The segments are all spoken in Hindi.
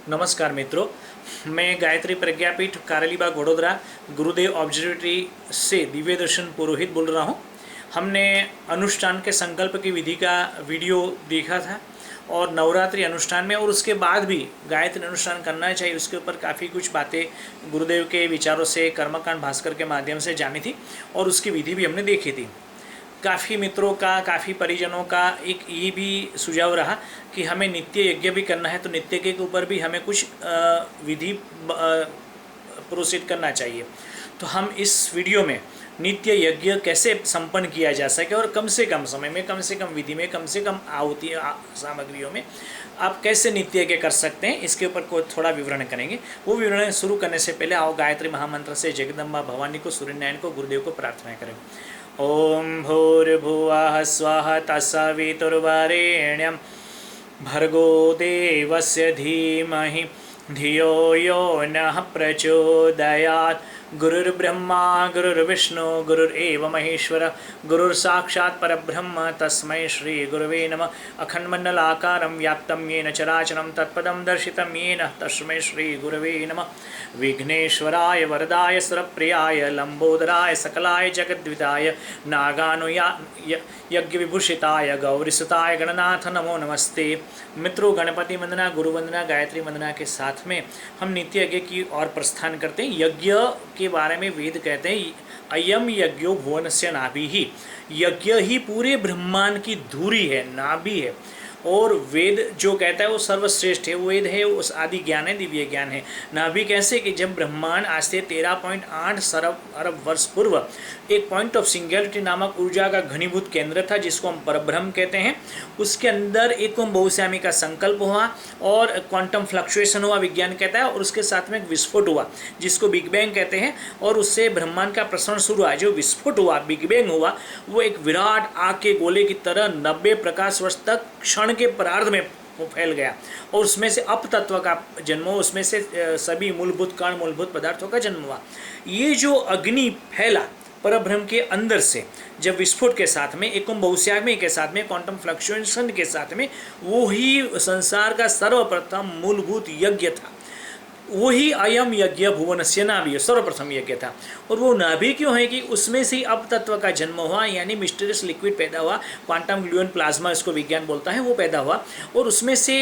नमस्कार मित्रों, मैं गायत्री प्रज्ञापीठ कारेलीबाग वडोदरा गुरुदेव ऑब्जर्वेटरी से दिव्य दर्शन पुरोहित बोल रहा हूँ। हमने अनुष्ठान के संकल्प की विधि का वीडियो देखा था और नवरात्रि अनुष्ठान में और उसके बाद भी गायत्री अनुष्ठान करना चाहिए, उसके ऊपर काफ़ी कुछ बातें गुरुदेव के विचारों से कर्मकांड भास्कर के माध्यम से जानी थी और उसकी विधि भी हमने देखी थी। काफ़ी मित्रों का, काफ़ी परिजनों का एक ये भी सुझाव रहा कि हमें नित्य यज्ञ भी करना है, तो नित्य के ऊपर भी हमें कुछ विधि प्रोसीड करना चाहिए। तो हम इस वीडियो में नित्य यज्ञ कैसे संपन्न किया जा सके और कम से कम समय में, कम से कम विधि में, कम से कम आहुति सामग्रियों में आप कैसे नित्य यज्ञ कर सकते हैं, इसके ऊपर को थोड़ा विवरण करेंगे। वो विवरण शुरू करने से पहले आओ गायत्री महामंत्र से जगदम्बा भवानी को, सूर्यनारायण को, गुरुदेव को प्रार्थना करें। ओम भूर्भुवः स्वः तत्सवितुर्वरेण्यं भर्गो देवस्य धीमहि धियो यो नः प्रचोदयात्। गुरुर्ब्रह्मा गुरुर्विष्णु गुरुरेव महेश्वर गुरुर्साक्षात् परब्रह्म तस्मै श्री गुरुवे नमः। अखण्डमण्डलाकारं व्याप्तं येन चराचरं तत्पदं दर्शितं येन तस्मै श्री गुरुवे नमः। विघ्नेश्वराय वरदाय सुरप्रियाय लंबोदराय सकलाय जगद्विदाय यज्ञविभूषिताय गौरीसुताय गणनाथ नमो नमस्ते। मित्रों, गणपति वंदना, गुरु वंदना, गायत्री वंदना के साथ में हम नित्य यज्ञ की ओर प्रस्थान करते हैं। यज्ञ के बारे में वेद कहते हैं अयम यज्ञो भुवनस्य नाभि ही। यज्ञ ही पूरे ब्रह्मांड की धुरी है, नाभि है। और वेद जो कहता है वो सर्वश्रेष्ठ है, वेद है, उस आदि ज्ञान है, दिव्य ज्ञान है। नाभि कैसे कि जब ब्रह्मांड आज से 13.8 अरब वर्ष पूर्व एक पॉइंट ऑफ सिंगुलरिटी नामक ऊर्जा का घनीभूत केंद्र था, जिसको हम परब्रह्म कहते हैं। उसके अंदर एकोम बहुश्यामी का संकल्प हुआ और क्वांटम फ्लक्चुएशन हुआ, विज्ञान कहता है, और उसके साथ में एक विस्फोट हुआ जिसको बिग बैंग कहते हैं, और उससे ब्रह्मांड का प्रसरण शुरू हुआ। जो विस्फोट हुआ, बिग बैंग हुआ, वो एक विराट आग के गोले की तरह 90 प्रकाश वर्ष तक क्षण के परार्ध में फैल गया और उसमें से अप तत्व का जन्म हुआ, उसमें से सभी मूलभूत कण, मूलभूत पदार्थों का जन्म हुआ। ये जो अग्नि फैला परब्रह्म के अंदर से, जब विस्फोट के साथ में, एकोम बहुश्यामी के साथ में, क्वांटम फ्लक्चुएशन के साथ में, वो ही संसार का सर्वप्रथम मूलभूत यज्ञ था। वही अयम यज्ञ भुवनस्य नाभि, सर्वप्रथम यज्ञ था। और वो नाभि क्यों है कि उसमें से अप तत्व का जन्म हुआ, यानी मिस्टीरियस लिक्विड पैदा हुआ, क्वांटम ग्लूयन प्लाज्मा इसको विज्ञान बोलता है, वो पैदा हुआ। और उसमें से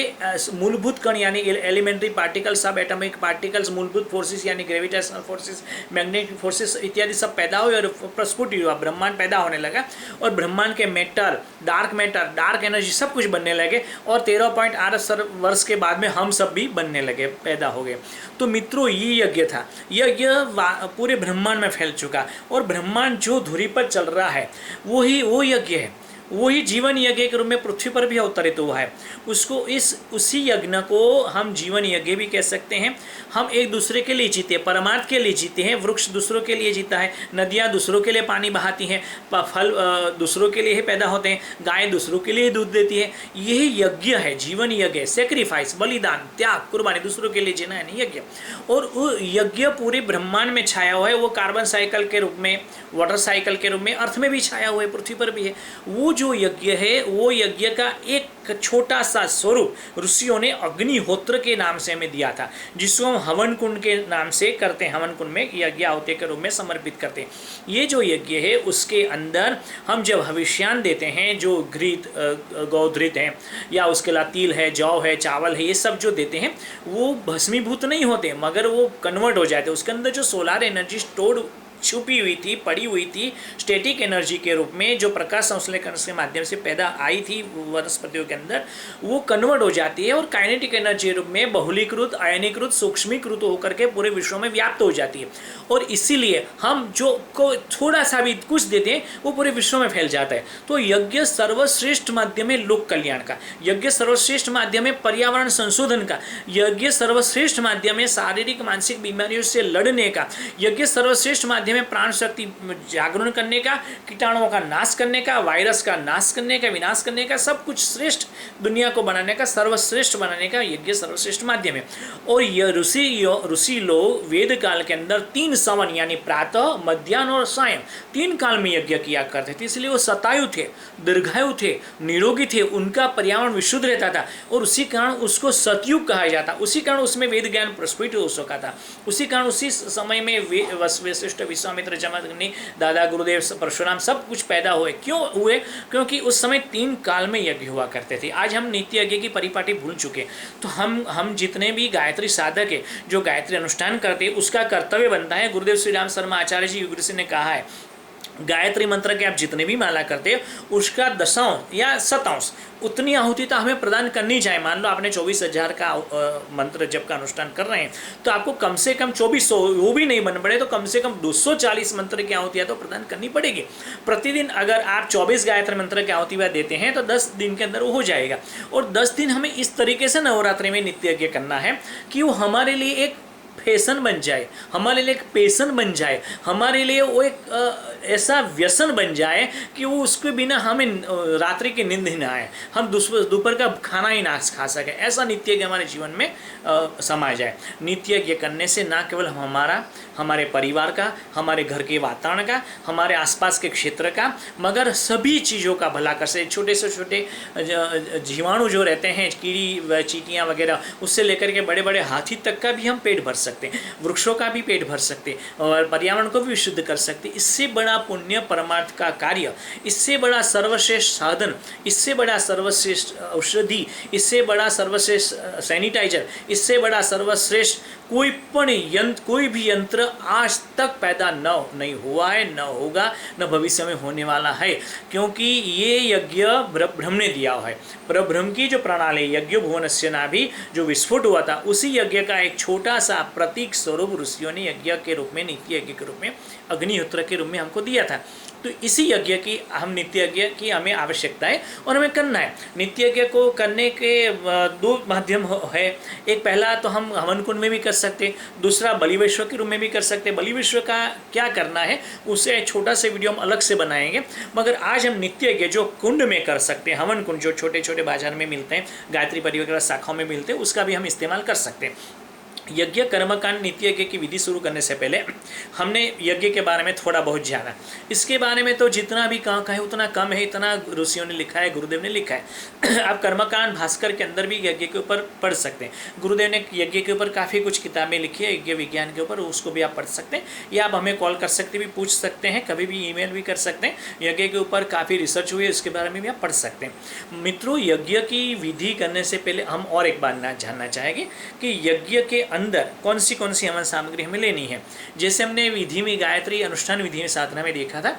मूलभूत कण यानी एलिमेंट्री पार्टिकल्स, सब एटॉमिक पार्टिकल्स, मूलभूत फोर्सेस यानी ग्रेविटेशनल फोर्सेस, मैग्नेटिक फोर्सेस इत्यादि सब पैदा हुए और प्रस्फुट हुआ, ब्रह्मांड पैदा होने लगा। और ब्रह्मांड के मैटर, डार्क एनर्जी सब कुछ बनने लगे और 13.8 वर्ष के बाद में हम सब भी बनने लगे, पैदा हो गए। तो मित्रों, ये यज्ञ था। यज्ञ पूरे ब्रह्मांड में फैल चुका और ब्रह्मांड जो धुरी पर चल रहा है वो यज्ञ है। वही जीवन यज्ञ के रूप में पृथ्वी पर भी अवतरित हुआ है। उसी यज्ञ को हम जीवन यज्ञ भी कह सकते हैं। हम एक दूसरे के लिए जीते हैं, परमार्थ के लिए जीते हैं। वृक्ष दूसरों के लिए जीता है, नदियाँ दूसरों के लिए पानी बहाती हैं, फल दूसरों के लिए ही पैदा होते हैं, गाय दूसरों के लिए दूध देती है। यही यज्ञ है, जीवन यज्ञ, सेक्रीफाइस, बलिदान, त्याग, कुर्बानी, दूसरों के लिए जीना है नहीं यज्ञ। और वो यज्ञ पूरे ब्रह्मांड में छाया हुआ है। वो कार्बन साइकिल के रूप में, वाटर साइकिल के रूप में अर्थ में भी छाया हुआ है, पृथ्वी पर भी है। वो जो यज्ञ है, वो यज्ञ का एक छोटा सा स्वरूप ऋषियों ने अग्निहोत्र के नाम से हमें दिया था, जिसको हम हवन कुंड के नाम से करते हैं। हवन कुंड में यज्ञ आहुति के रूप में समर्पित करते हैं। ये जो यज्ञ है, उसके अंदर हम जब हविष्यान देते हैं, जो घृत, गौधृत है, या उसके अलावा तिल है, जौ है, चावल है, ये सब जो देते हैं, वो भस्मीभूत नहीं होते, मगर वो कन्वर्ट हो जाते हैं। उसके अंदर जो सोलर एनर्जी स्टोर्ड छुपी हुई थी, पड़ी हुई थी, स्टैटिक एनर्जी के रूप में, जो प्रकाश संश्लेषण के माध्यम से पैदा आई थी वनस्पतियों के अंदर, वो कन्वर्ट हो जाती है और काइनेटिक एनर्जी रूप में बहुलीकृत, आयनीकृत, सूक्ष्मीकृत होकर के पूरे विश्व में व्याप्त हो जाती है। और इसीलिए हम जो को थोड़ा सा भी कुछ देते हैं, वो पूरे विश्व में फैल जाता है। तो यज्ञ सर्वश्रेष्ठ माध्यम है लोक कल्याण का, यज्ञ सर्वश्रेष्ठ माध्यम है पर्यावरण संशोधन का, यज्ञ सर्वश्रेष्ठ माध्यम है शारीरिक मानसिक बीमारियों से लड़ने का, यज्ञ सर्वश्रेष्ठ माध्यम माध्यम है प्राण शक्ति जागरण करने का, कीटाणुओं का नाश करने का, वायरस का नाश करने का, विनाश करने का, सब कुछ श्रेष्ठ दुनिया को बनाने का, सर्वश्रेष्ठ बनाने का यज्ञ सर्वश्रेष्ठ माध्यम है। और यह ऋषि लोग वेद काल के अंदर 3 सवन यानी प्रातः, मध्याह्न और सायं 3 काल में यज्ञ किया करते थे। इसलिए वो शतायु थे, दीर्घायु थे, निरोगी थे, उनका पर्यावरण विशुद्ध रहता था और उसी कारण उसको सतयुग कहा जाता। उसी कारण उसमें वेद ज्ञान प्रस्फुटित हो सका था। उसी कारण उसी समय में वशिष्ठ, विश्वामित्र, जमदग्नि, दादा गुरुदेव, परशुराम सब कुछ पैदा हुए। क्यों हुए? क्योंकि उस समय 3 काल में यज्ञ हुआ करते थे। आज हम नित्य यज्ञ की परिपाटी भूल चुके। तो हम जितने भी गायत्री साधक है, जो गायत्री अनुष्ठान करते हैं, उसका कर्तव्य बनता है। गुरुदेव श्री राम शर्मा आचार्य जी युग ने कहा है, गायत्री मंत्र के आप जितने भी माला करते हो उसका 10वां या 7वां उतनी आहुति तो हमें प्रदान करनी चाहिए। मान लो आपने 24,000 का मंत्र जप का अनुष्ठान कर रहे हैं तो आपको कम से कम 2400, वो भी नहीं बन पड़े तो कम से कम 240 मंत्र की आहुतियाँ तो प्रदान करनी पड़ेगी प्रतिदिन। अगर आप 24 गायत्री मंत्र की आहुति देते हैं तो 10 दिन के अंदर वो हो जाएगा। और 10 दिन हमें इस तरीके से नवरात्रि में नित्य यज्ञ करना है कि वो हमारे लिए एक फैशन बन जाए, हमारे लिए एक पैशन बन जाए, हमारे लिए वो एक ऐसा व्यसन बन जाए कि वो उसके बिना हमें रात्रि की नींद ही ना आए, हम दोपहर का खाना ही ना खा सके। ऐसा नित्य यज्ञ हमारे जीवन में समा जाए। नित्य यज्ञ करने से ना केवल हमारे परिवार का, हमारे घर के वातावरण का, हमारे आसपास के क्षेत्र का, मगर सभी चीज़ों का भला कर से छोटे से छोटे जीवाणु जो रहते हैं, कीड़ी चींटियाँ वगैरह, उससे लेकर के बड़े बड़े हाथी तक का भी हम पेट भर सकते हैं, वृक्षों का भी पेट भर सकते हैं और पर्यावरण को भी विशुद्ध कर सकते। इससे बड़ा पुण्य परमार्थ का कार्य, इससे बड़ा सर्वश्रेष्ठ साधन, इससे बड़ा सर्वश्रेष्ठ औषधि, इससे बड़ा सर्वश्रेष्ठ सैनिटाइजर, इससे बड़ा सर्वश्रेष्ठ कोई भी यंत्र आज तक पैदा नहीं हुआ है, न होगा, न भविष्य में होने वाला है। क्योंकि ये यज्ञ ब्रह्म ने दिया है। परब्रह्म की जो प्रणाली यज्ञ भुवनस्य नाभि जो विस्फोट हुआ था, उसी यज्ञ का एक छोटा सा प्रतीक स्वरूप ऋषियों ने यज्ञ के रूप में, नित्य यज्ञ के रूप में, अग्निहोत्र के रूप में हमको दिया था। तो इसी यज्ञ की हम नित्य यज्ञ की हमें आवश्यकता है और हमें करना है। नित्य यज्ञ को करने के 2 माध्यम है। एक पहला तो हम हवन कुंड में भी कर सकते, दूसरा बलि वैश्व के रूप में भी कर सकते। बलि वैश्व का क्या करना है उसे छोटा सा वीडियो हम अलग से बनाएंगे, मगर आज हम नित्य यज्ञ जो कुंड में कर सकते हैं, हवन कुंड जो छोटे छोटे बाजार में मिलते हैं, गायत्री परिवार शाखाओं में मिलते हैं, उसका भी हम इस्तेमाल कर सकते हैं। यज्ञ कर्मकांड नित्य यज्ञ की विधि शुरू करने से पहले हमने यज्ञ के बारे में थोड़ा बहुत जाना। इसके बारे में तो जितना भी कहा है उतना कम है, इतना ऋषियों ने लिखा है, गुरुदेव ने लिखा है। आप कर्मकांड भास्कर के अंदर भी यज्ञ के ऊपर पढ़ सकते हैं। गुरुदेव ने यज्ञ के ऊपर काफ़ी कुछ किताबें लिखी है यज्ञ विज्ञान के ऊपर, उसको भी आप पढ़ सकते हैं या आप हमें कॉल कर सकते भी, पूछ सकते हैं, कभी भी ईमेल भी कर सकते हैं। यज्ञ के ऊपर काफ़ी रिसर्च हुई है, उसके बारे में भी आप पढ़ सकते हैं। मित्रों, यज्ञ की विधि करने से पहले हम और एक बात जानना चाहेंगे कि यज्ञ के अंदर कौन सी हवन सामग्री हमें लेनी है। जैसे हमने विधि में, गायत्री अनुष्ठान विधि में, साधना में देखा था,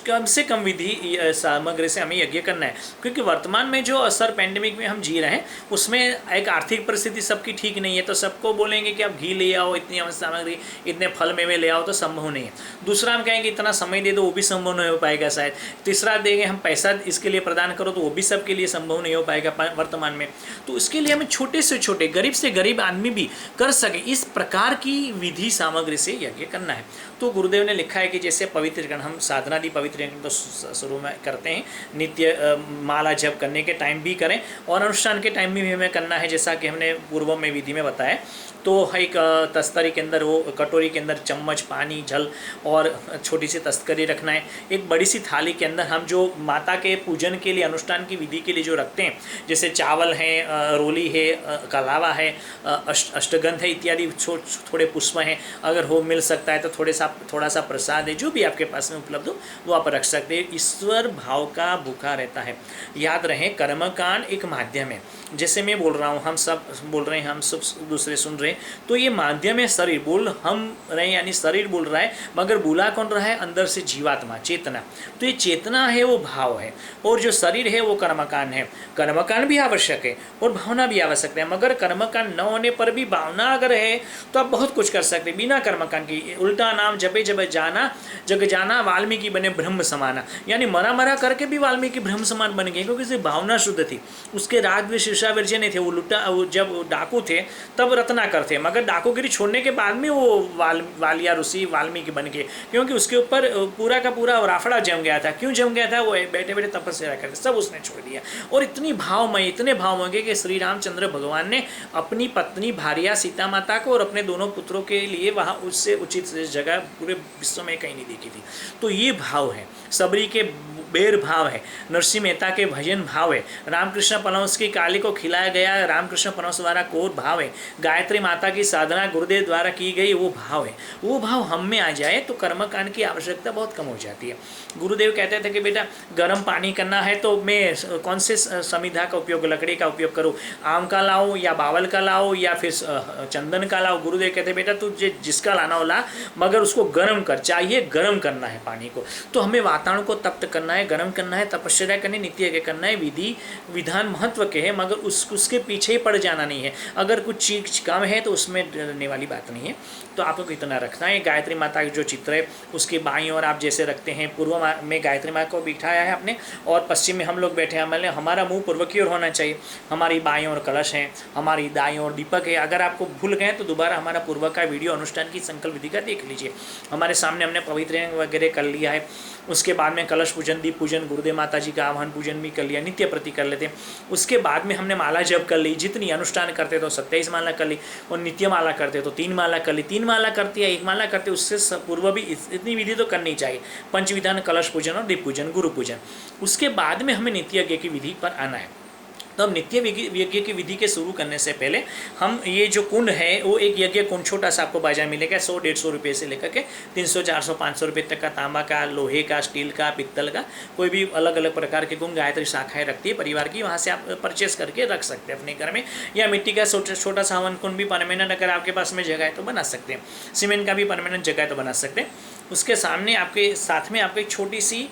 कम से कम विधि सामग्री से हमें यज्ञ करना है। क्योंकि वर्तमान में जो असर पैंडेमिक में हम जी रहे हैं उसमें एक आर्थिक परिस्थिति सबकी ठीक नहीं है, तो सबको बोलेंगे कि आप घी ले आओ, इतनी हवन सामग्री, इतने फल मेवे ले आओ, तो संभव नहीं है। दूसरा हम कहेंगे इतना समय दे दो, वो भी संभव नहीं हो पाएगा शायद। तीसरा देंगे हम पैसा इसके लिए प्रदान करो, तो वो भी सबके लिए संभव नहीं हो पाएगा वर्तमान में। तो इसके लिए हमें छोटे से छोटे, गरीब से गरीब आदमी भी कर सके, इस प्रकार की विधि सामग्री से यज्ञ करना है। तो गुरुदेव ने लिखा है कि जैसे पवित्रीकरण, हम साधनादि पवित्रीकरण तो शुरू में करते हैं, नित्य माला जप करने के टाइम भी करें और अनुष्ठान के टाइम भी हमें करना है। जैसा कि हमने पूर्व में विधि में बताया, तो एक तस्तरी के अंदर, वो कटोरी के अंदर चम्मच, पानी, जल और छोटी सी तस्तकरी रखना है। एक बड़ी सी थाली के अंदर हम जो माता के पूजन के लिए, अनुष्ठान की विधि के लिए जो रखते हैं, जैसे चावल है, रोली है, कलावा है, अष्टगंध है इत्यादि, थोड़े पुष्प हैं, अगर हो मिल सकता है तो थोड़ा सा प्रसाद है, जो भी आपके पास में उपलब्ध हो वो आप रख सकते हैं। ईश्वर भाव का भूखा रहता है। याद रहे, कर्मकांड एक माध्यम है। जैसे मैं बोल रहा हूँ, हम सब बोल रहे हैं, हम सब दूसरे सुन रहे हैं, तो ये माध्यम है शरीर। हम रहे यानी शरीर बोल रहा है, मगर बोला कौन रहा है? अंदर से जीवात्मा, चेतना। तो ये चेतना है, वो भाव है, और जो शरीर है वो कर्मकांड है। कर्मकांड भी आवश्यक है और भावना भी आवश्यक है, मगर कर्मकांड न होने पर भी भावना अगर है तो आप बहुत कुछ कर सकते हैं बिना कर्मकांड की। उल्टा नाम जपे जब जाना, जग जाना, वाल्मीकि बने ब्रह्म समाना। यानी मरा करके भी वाल्मीकि ब्रह्म समान बन गए, क्योंकि उसकी भावना शुद्ध थी, उसके राग द्वेष वृषावीर्य नहीं थे, वो जब डाकू थे तब रत्नाकर थे, मगर डाकूगिरी छोड़ने के बाद में वो वालिया ऋषि वाल्मीकि बन गए, क्योंकि उसके ऊपर पूरा का पूरा राफड़ा जम गया था। क्यों जम गया था? वो बैठे बैठे तपस्या करते, सब उसने छोड़ दिया। और इतने भावमय कि श्री रामचंद्र भगवान ने अपनी पत्नी भार्या सीता माता को और अपने दोनों पुत्रों के लिए वहाँ उससे उचित जगह पूरे विश्व में कहीं नहीं देखी थी। तो ये भाव है, सबरी के बेर भाव है, नरसिंह मेहता के भजन भाव है, रामकृष्ण परमहंस की काली को खिलाया गया रामकृष्ण परमहंस द्वारा कोर भाव है, गायत्री माता की साधना गुरुदेव द्वारा की गई वो भाव है। वो भाव हम में आ जाए तो कर्मकांड की आवश्यकता बहुत कम हो जाती है। गुरुदेव कहते थे कि बेटा गर्म पानी करना है तो मैं कौन से समिधा का उपयोग, लकड़ी का उपयोग करूँ, आम का लाऊं या बावल का लाऊं या फिर चंदन का लाऊं? गुरुदेव कहते बेटा तुझे जिसका लाना हो ला, मगर उसको गर्म कर, चाहिए गर्म करना है पानी को। तो हमें वातावरण को तप्त करना है, गर्म करना है, तपस्या करनी, नित्य यज्ञ करना है। विधि विधान महत्व के है, मगर उसके पीछे ही पड़ जाना नहीं है। अगर कुछ चीज कम है तो उसमें डरने वाली बात नहीं है। तो आपको इतना रखना है। गायत्री माता की जो चित्र है उसके बाईं ओर आप जैसे रखते हैं, पूर्व में गायत्री माता को बिठाया है आपने और पश्चिम में हम लोग बैठे हैं। मतलब हमारा मुंह पूर्व की ओर होना चाहिए। हमारी बाईं ओर कलश है, हमारी दाईं ओर दीपक है। अगर आपको भूल गए तो दोबारा हमारा पूर्व का वीडियो अनुष्ठान की संकल्प विधि का देख लीजिए। हमारे सामने हमने पवित्र वगैरह कर लिया है। उसके बाद में कलश पूजन, दीप पूजन, गुरुदेव माता जी का आह्वान पूजन भी कर लिया, नित्य प्रति कर लेते हैं। उसके बाद में हमने माला जप कर ली, जितनी अनुष्ठान करते तो 27 माला कर ली, और नित्य माला करते तो 3 माला कर ली। 3 माला करती है, 1 माला करते, उससे पूर्व भी इतनी विधि तो करनी चाहिए। पंचविधान, कलश पूजन और दीप पूजन, गुरु पूजन। उसके बाद में हमें नित्य यज्ञ की विधि पर आना है। तो अब नित्य यज्ञ की विधि के शुरू करने से पहले हम ये जो कुंड है वो एक यज्ञ कुंड छोटा सा आपको बाजार मिलेगा, 100-150 रुपये से लेकर के 300, 400, 500 रुपये तक का, तांबा का, लोहे का, स्टील का, पित्तल का, कोई भी अलग अलग प्रकार के कुंड गायत्री शाखाएं रखती है परिवार की, वहाँ से आप परचेस करके रख सकते हैं अपने घर में। या मिट्टी का छोटा सा हवन कुंड भी परमानेंट अगर आपके पास में जगह है तो बना सकते हैं। सीमेंट का भी परमानेंट जगह है तो बना सकते हैं। उसके सामने आपके साथ में आपको एक छोटी सी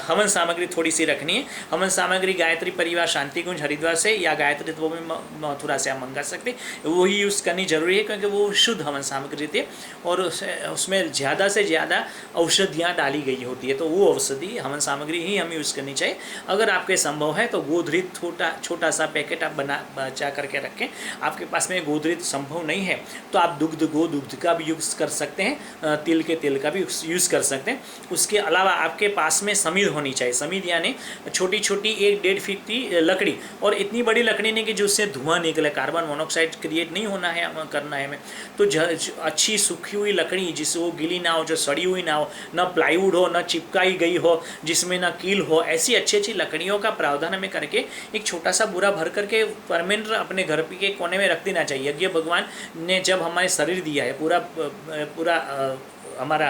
हवन सामग्री थोड़ी सी रखनी है। हवन सामग्री गायत्री परिवार शांति कुंज हरिद्वार से या गायत्री तत्वों में मथुरा से आप मंगा सकते हैं। वही यूज़ करनी जरूरी है क्योंकि वो शुद्ध हवन सामग्री थी और उसमें ज़्यादा से ज़्यादा औषधियाँ डाली गई होती है। तो वो औषधि हवन सामग्री ही हमें यूज़ करनी चाहिए। अगर आपके संभव है तो गोधृत छोटा सा पैकेट आप बचा करके रखें। आपके पास में गोधृत संभव नहीं है तो आप गोदुग्ध का भी यूज़ कर सकते हैं, तिल के तेल का भी यूज़ कर सकते हैं। उसके अलावा आपके पास में समीर होनी चाहिए। समीर यानी छोटी छोटी 1-1.5 फीट की लकड़ी, और इतनी बड़ी लकड़ी नहीं कि जो उससे धुआं निकले, कार्बन मोनोऑक्साइड क्रिएट नहीं होना है, करना है हमें। तो अच्छी सूखी हुई लकड़ी जिससे वो गीली ना हो, जो सड़ी हुई ना हो, ना प्लाईवुड हो, ना चिपकाई गई हो, जिसमें ना कील हो, ऐसी अच्छी लकड़ियों का प्रावधान हमें करके एक छोटा सा बुरा भर करके परमानेंट अपने घर के कोने में रख देना चाहिए। यज्ञ भगवान ने जब हमारे शरीर दिया है, पूरा हमारा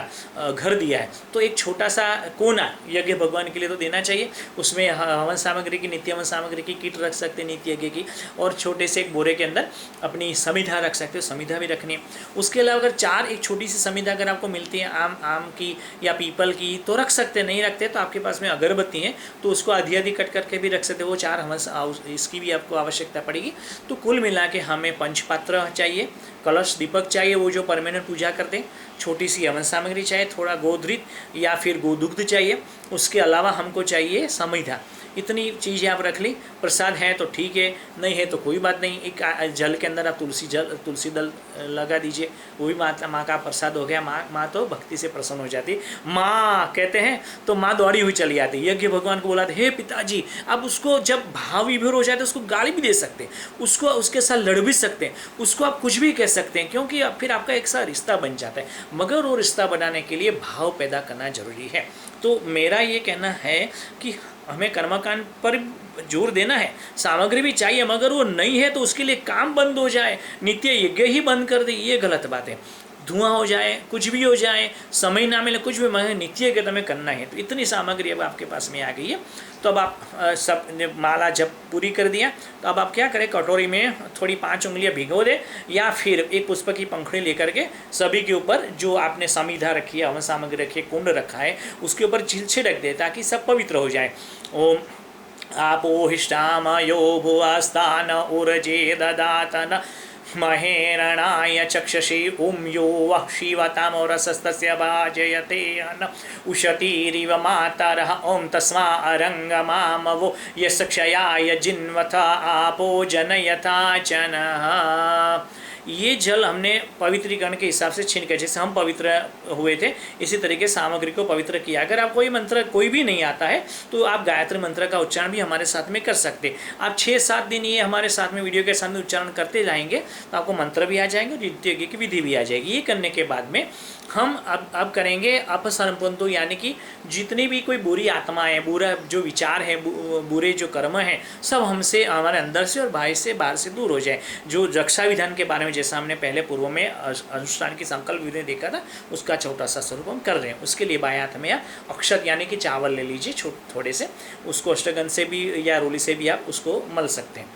घर दिया है, तो एक छोटा सा कोना यज्ञ भगवान के लिए तो देना चाहिए। उसमें हवन सामग्री की, नित्य हवन सामग्री की किट रख सकते हैं नित्य यज्ञ की, और छोटे से एक बोरे के अंदर अपनी समिधा रख सकते हो, समिधा भी रखनी है। उसके अलावा अगर एक छोटी सी समिधा अगर आपको मिलती है आम की या पीपल की तो रख सकते, नहीं रखते तो आपके पास में अगरबत्ती है तो उसको आधी कट करके भी रख सकते हो। वो 4 हवन इसकी भी आपको आवश्यकता पड़ेगी। तो कुल मिला के हमें पंचपात्र चाहिए, कलश, दीपक चाहिए वो जो परमानेंट पूजा करते हैं, छोटी सी हवन सामग्री चाहिए, थोड़ा गोधृत या फिर गोदुग्ध चाहिए। उसके अलावा हमको चाहिए समिधा। इतनी चीज़ें आप रख ली। प्रसाद है तो ठीक है, नहीं है तो कोई बात नहीं। एक जल के अंदर आप तुलसी दल लगा दीजिए, वो भी माँ का प्रसाद हो गया। माँ तो भक्ति से प्रसन्न हो जाती है। माँ कहते हैं तो माँ दौड़ी हुई चली आती है। यज्ञ भगवान को बुलाते, हे पिताजी। अब उसको जब भाव विभोर हो जाए तो उसको गाली भी दे सकते हैं, उसको उसके साथ लड़ भी सकते हैं, उसको आप कुछ भी कह सकते हैं, क्योंकि फिर आपका एक सा रिश्ता बन जाता है। मगर वो रिश्ता बनाने के लिए भाव पैदा करना जरूरी है। तो मेरा ये कहना है कि हमें कर्मकांड पर जोर देना है। सामग्री भी चाहिए, मगर वो नहीं है तो उसके लिए काम बंद हो जाए, नित्य यज्ञ ही बंद कर दे, ये गलत बात है। धुआं हो जाए, कुछ भी हो जाए, समय ना मिले, कुछ भी, मगर नित्य यज्ञ हमें करना है। तो इतनी सामग्री अब आपके पास में आ गई है। तो अब आप सब माला जब पूरी कर दिया तो अब आप क्या करें, कटोरी में थोड़ी 5 उंगलियां भिगो दे, या फिर एक पुष्प की पंखुड़ी लेकर के सभी के ऊपर जो आपने समिधा रखी है, हवन सामग्री रखी है, कुंड रखा है, उसके ऊपर छिड़क दे ताकि सब पवित्र हो जाए। ओम आपोहिष्टाम यो भुवास्तान ऊर्जे ददातन महेरणाय चक्षसि ॐ यो वः शिवतामो रसस्तस्य भाजयते न उशतीरिव मातरः ॐ तस्मा अरङ्गमामवो यस्य क्षयाय जिन्वथा आपो जनयथा चनः। ये जल हमने पवित्रीकरण के हिसाब से छीन कर, जैसे हम पवित्र हुए थे इसी तरीके सामग्री को पवित्र किया। अगर आप कोई मंत्र कोई भी नहीं आता है तो आप गायत्री मंत्र का उच्चारण भी हमारे साथ में कर सकते। आप 6-7 दिन ये हमारे साथ में वीडियो के साथ में उच्चारण करते जाएंगे तो आपको मंत्र भी आ जाएंगे और नित्य यज्ञ की विधि भी आ जाएगी। ये करने के बाद में हम अब करेंगे अपसर्पंतो, यानी कि जितनी भी कोई बुरी आत्माएं, बुरा जो विचार है, बुरे जो कर्म हैं, सब हमसे, हमारे अंदर से और बाहर से दूर हो जाए। जो रक्षा विधान के बारे में जैसा हमने पहले पूर्व में अनुष्ठान की संकल्प विधि देखा था, उसका छोटा सा स्वरूप हम कर रहे हैं। उसके लिए बाएं हाथ में आप अक्षत यानी कि चावल ले लीजिए थोड़े से, उसको अष्टगंध से भी या रोली से भी आप उसको मल सकते हैं।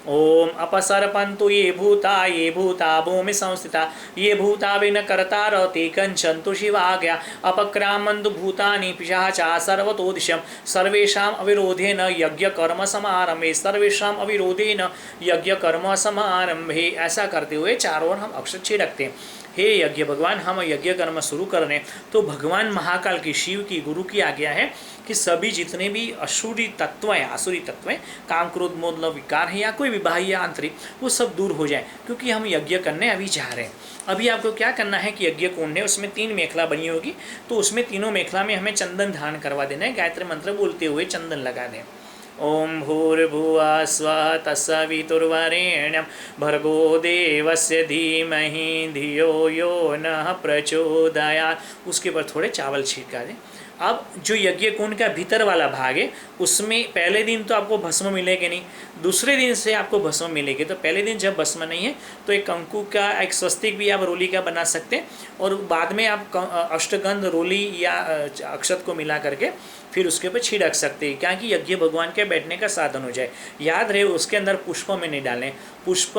ओम अपसर्पन्तु ये भूता भूमि संस्थिता ये भूता विन कर्तारति कंचन्तु शिवाज्ञा अपक्रामन्तु भूतानि पिशाचा सर्वतोदिशं सर्वेषाम् अविरोधेन यज्ञकर्म समारंभे सर्वेषाम् अविरोधेन यज्ञकर्म समारंभे। ऐसा करते हुए चारों ओर हम अक्षत छिड़कते हैं। हे यज्ञ भगवान, हम यज्ञ कर्म शुरू कर रहे हैं तो भगवान महाकाल की, शिव की, गुरु की आज्ञा है कि सभी जितने भी आसुरी तत्व हैं, काम क्रोध मोह लोभ विकार हैं या कोई भी बाह्य आंतरिक, वो सब दूर हो जाए, क्योंकि हम यज्ञ करने अभी जा रहे हैं। अभी आपको क्या करना है कि यज्ञ कुंड है, उसमें 3 मेखला बनी होगी, तो उसमें तीनों मेखला में हमें चंदन धारण करवा देना है। गायत्री मंत्र बोलते हुए चंदन लगा दें। ओम भूर्भुवः स्वः तत्सवितुर्वरेण्यं भर्गो देवस्य धीमहि धियो यो नः प्रचोदयात्। उसके ऊपर थोड़े चावल छिड़का दें। अब जो यज्ञ कुंड का भीतर वाला भाग है उसमें पहले दिन तो आपको भस्म मिलेगी नहीं, दूसरे दिन से आपको भस्म मिलेगी। तो पहले दिन जब भस्म नहीं है तो एक कंकु का, एक स्वस्तिक भी आप रोली का बना सकते हैं और बाद में आप अष्टगंध रोली या अक्षत को मिला करके फिर उसके ऊपर छिड़क सकते हैं, क्या कि यज्ञ भगवान के बैठने का साधन हो जाए। याद रहे उसके अंदर पुष्प में नहीं डालें, पुष्प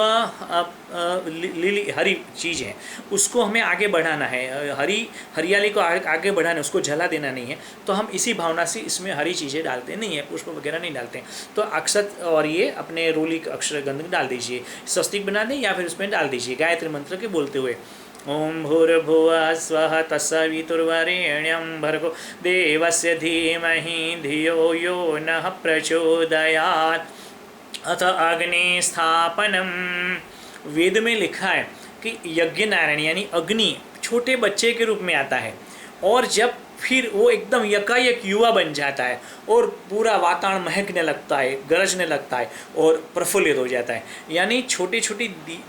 लिली हरी चीज़ है, उसको हमें आगे बढ़ाना है, हरियाली को आगे बढ़ाना, उसको जला देना नहीं है। तो हम इसी भावना से इसमें हरी चीज़ें डालते नहीं है, पुष्प वगैरह नहीं डालते हैं। तो अक्षत और ये अपने रोली अक्षरगंध डाल दीजिए, स्वस्तिक बना दें या फिर उसमें डाल दीजिए गायत्री मंत्र के बोलते हुए। ओम भूर्भुवः स्वः तत्सवितुर्वरेण्यं भर्गो देवस्य धीमहि धियो यो नः प्रचोदयात्। अथ अग्नि स्थापनम। वेद में लिखा है कि यज्ञ नारायण यानी अग्नि छोटे बच्चे के रूप में आता है और जब फिर वो एकदम यकायक युवा बन जाता है और पूरा वातावरण महकने लगता है, गरजने लगता है और प्रफुल्लित हो जाता है। यानी छोटी छोटी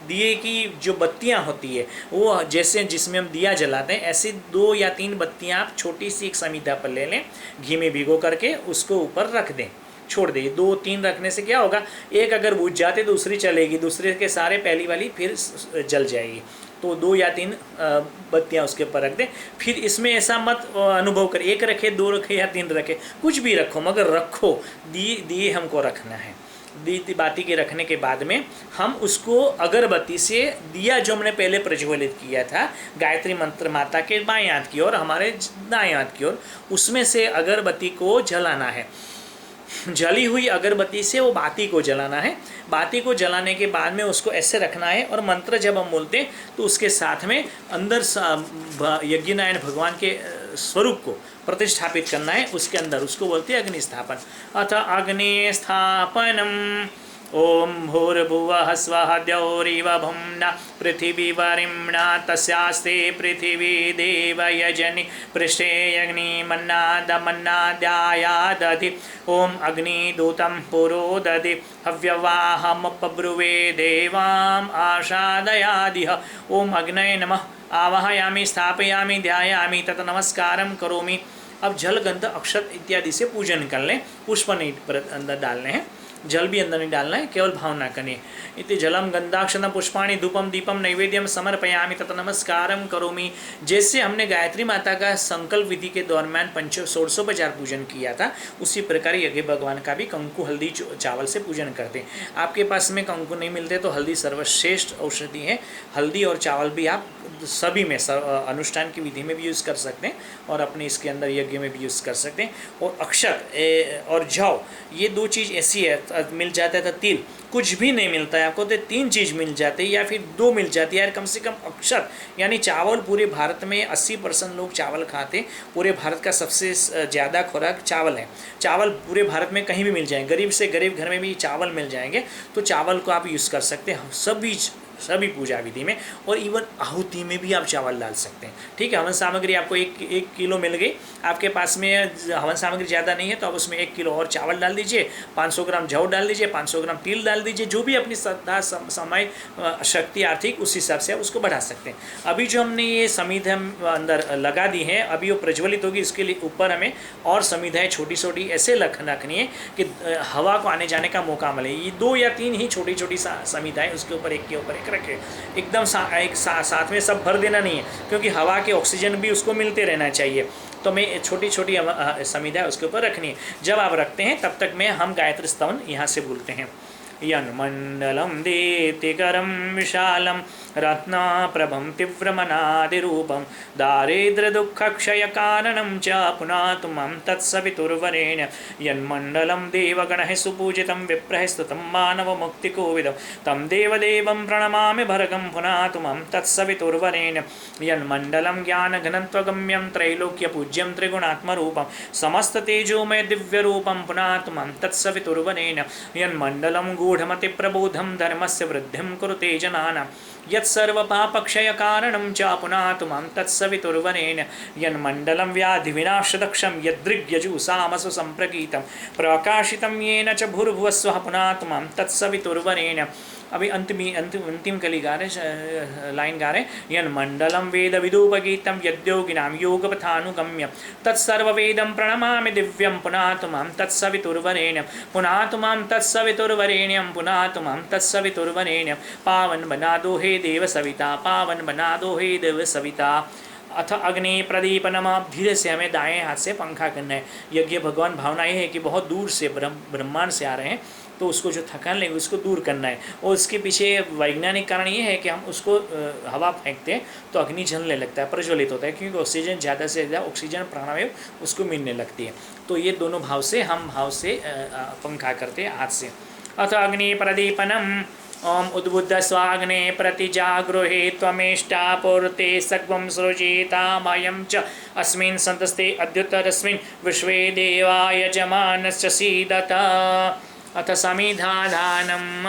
दिए की जो बत्तियां होती है वो जैसे जिसमें हम दिया जलाते हैं, ऐसे 2 या 3 बत्तियां आप छोटी सी एक समीधा पर ले लें, घी में भिगो करके उसको ऊपर रख दें, छोड़ दें। 2-3 रखने से क्या होगा, एक अगर बुझ जाते दूसरी चलेगी, दूसरे के सारे पहली वाली फिर जल जाएगी। तो 2 या 3 बत्तियां उसके ऊपर रख दें। फिर इसमें ऐसा मत अनुभव कर 1 रखे, 2 रखे या 3 रखे, कुछ भी रखो मगर रखो, दिए हमको रखना है। दी बाती के रखने के बाद में हम उसको अगरबत्ती से, दिया जो हमने पहले प्रज्वलित किया था गायत्री मंत्र माता के बाएं हाथ की ओर, हमारे दाएं हाथ की ओर, उसमें से अगरबत्ती को जलाना है। जली हुई अगरबत्ती से वो बाती को जलाना है। बाती को जलाने के बाद में उसको ऐसे रखना है और मंत्र जब हम बोलते हैं तो उसके साथ में अंदर यज्ञनारायण भगवान के स्वरूप को प्रतिष्ठापित करना है। उसके अंदर उसको बोलते हैं अग्नि स्थापन। अथ अग्नि स्थापनम। ओम भूर्भुवः स्वः द्यौरिव भुम्ना पृथिवी वरिम्णा तस्यास्ते पृथिवी देवयजनि पृष्ठे अग्निमन्नादमन्नाद्यायादधि। ओम अग्निदूतं पुरोदधि हव्यवाहमपब्रुवे देवाम् आशादयादिह। ओम अग्नये नमः आवाहयामि स्थापयामि ध्यायामि तत् नमस्कारं करोमि। अब जल गंध अक्षत इत्यादि से पूजन कर लें, पुष्प नहीं अंदर डालने हैं, जल भी अंदर नहीं डालना है, केवल भावना करनी। इति जलम गंधाक्षतम पुष्पाणि धूपम दीपम नैवेद्यम समर्पयामि तत् नमस्कारम करोमि। जैसे हमने गायत्री माता का संकल्प विधि के दरम्यान 1650 पूजन किया था, उसी प्रकार यज्ञ भगवान का भी कंकु हल्दी चावल से पूजन करते हैं। आपके पास में कंकु नहीं मिलते तो हल्दी सर्वश्रेष्ठ औषधि है। हल्दी और चावल भी आप सभी में अनुष्ठान की विधि में भी यूज़ कर सकते हैं और अपने इसके अंदर यज्ञ में भी यूज़ कर सकते हैं। और अक्षत और जौ, ये 2 चीज़ ऐसी है, मिल जाता है तो तिल कुछ भी नहीं मिलता है आपको तो 3 चीज़ मिल जाती है या फिर 2 मिल जाती है यार, कम से कम अक्षत यानी चावल। पूरे भारत में 80% लोग चावल खाते, पूरे भारत का सबसे ज़्यादा खुराक चावल है। चावल पूरे भारत में कहीं भी मिल जाएंगे, गरीब से गरीब घर में भी चावल मिल जाएंगे, तो चावल को आप यूज़ कर सकते हैं सभी पूजा विधि में, और इवन आहुति में भी आप चावल डाल सकते हैं। ठीक है, हवन सामग्री आपको एक किलो मिल गई, आपके पास में हवन सामग्री ज़्यादा नहीं है तो आप उसमें 1 किलो और चावल डाल दीजिए, 500 ग्राम जौ डाल दीजिए, 500 ग्राम तिल डाल दीजिए, जो भी अपनी श्रद्धा समय शक्ति आर्थिक उस हिसाब से आप उसको बढ़ा सकते हैं। अभी जो हमने ये समिधा अंदर लगा दी है, अभी वो प्रज्वलित होगी, इसके लिए ऊपर हमें और समिधाएँ छोटी छोटी ऐसे रखनी है कि हवा को आने जाने का मौका मिले। ये 2 या 3 ही छोटी छोटी समिधाएँ उसके ऊपर एक के ऊपर एक रखे, एकदम साथ में सब भर देना नहीं है, क्योंकि हवा के ऑक्सीजन भी उसको मिलते रहना चाहिए। तो मैं छोटी छोटी समिधा उसके ऊपर रखनी है। जब आप रखते हैं तब तक में हम गायत्री स्तवन यहाँ से बोलते हैं। यन्मण्डलं दीप्तिकरं विशालं रत्नाप्रभं तीव्रमनादिरूपं दारिद्र्यदुःखक्षयकारणं च पुनातु मां तत्सवितुर्वरेण्य। यन्मण्डलं देवगणैः सुपूजितं विप्रैः स्तुतं मानवमुक्तिकोविदं तं देवदेवं प्रणमामि भर्गं पुनातु मां तत्सवितुर्वरेण्य। यन्मण्डलं ज्ञानघनत्वगम्यं त्रैलोक्यपूज्यं त्रिगुणात्मरूपं समस्ततेजोमय दिव्यरूपं पुनातु मां तत्सवितुर्वरेण्य। यन्मण्डलं गूढमतिप्रबोधं धर्मस्य वृद्धिं कुरुते जनानां यत्सर्वपापक्षयकारणं च पुनातु मां तत्सवितुर्वरेण्य। यन्मण्डलं व्याधिविनाशदक्षं यद्दृग्यजुषामसु सम्प्रकीतं प्रकाशितं येन च भूर्भुवस्वः पुनातु मां तत्सवितुर्वरेण्य। अभी अंतिम कली गा रहे, लाइन गा रहे। यन्मण्डलं वेदविदुपगीतं यद्योगिनां योगपथानुगम्य तत्सर्ववेदं प्रणमामि दिव्यं पुनातु मां तत्सवितुर्वरेण्यं। पुनातु मां तत्सवितुर्वरेण्यं, पुनातु मां तत्सवितुर्वरेण्यं। पावन बना दो हे देव सविता, पावन बना दो हे देव सविता। अथ अग्नि प्रदीपनम। धीरे से हमें दाएं हाथ से पंखा करना है। यज्ञ भगवान भावना ये है कि बहुत दूर से ब्रह्मांड से आ रहे हैं, तो उसको जो थकान लगे उसको दूर करना है। और उसके पीछे वैज्ञानिक कारण ये है कि हम उसको हवा फेंकते हैं तो अग्नि जलने लगता है, प्रज्वलित होता है, क्योंकि ऑक्सीजन ज़्यादा से ज़्यादा ऑक्सीजन प्राणवायु उसको मिलने लगती है। तो ये दोनों भाव से हम पंखा करते हैं हाथ से। अथ अग्नि प्रदीपनम। ओम उद्बुद्ध स्वाग्ने प्रतिजागृहे त्वमेष्टापूर्ते सग्वं सृजितामयं च अस्मिन् संतस्ते अद्युतरस्मिन् विश्वे देवा यजमानस्य सीदत। अथ समिधादानम।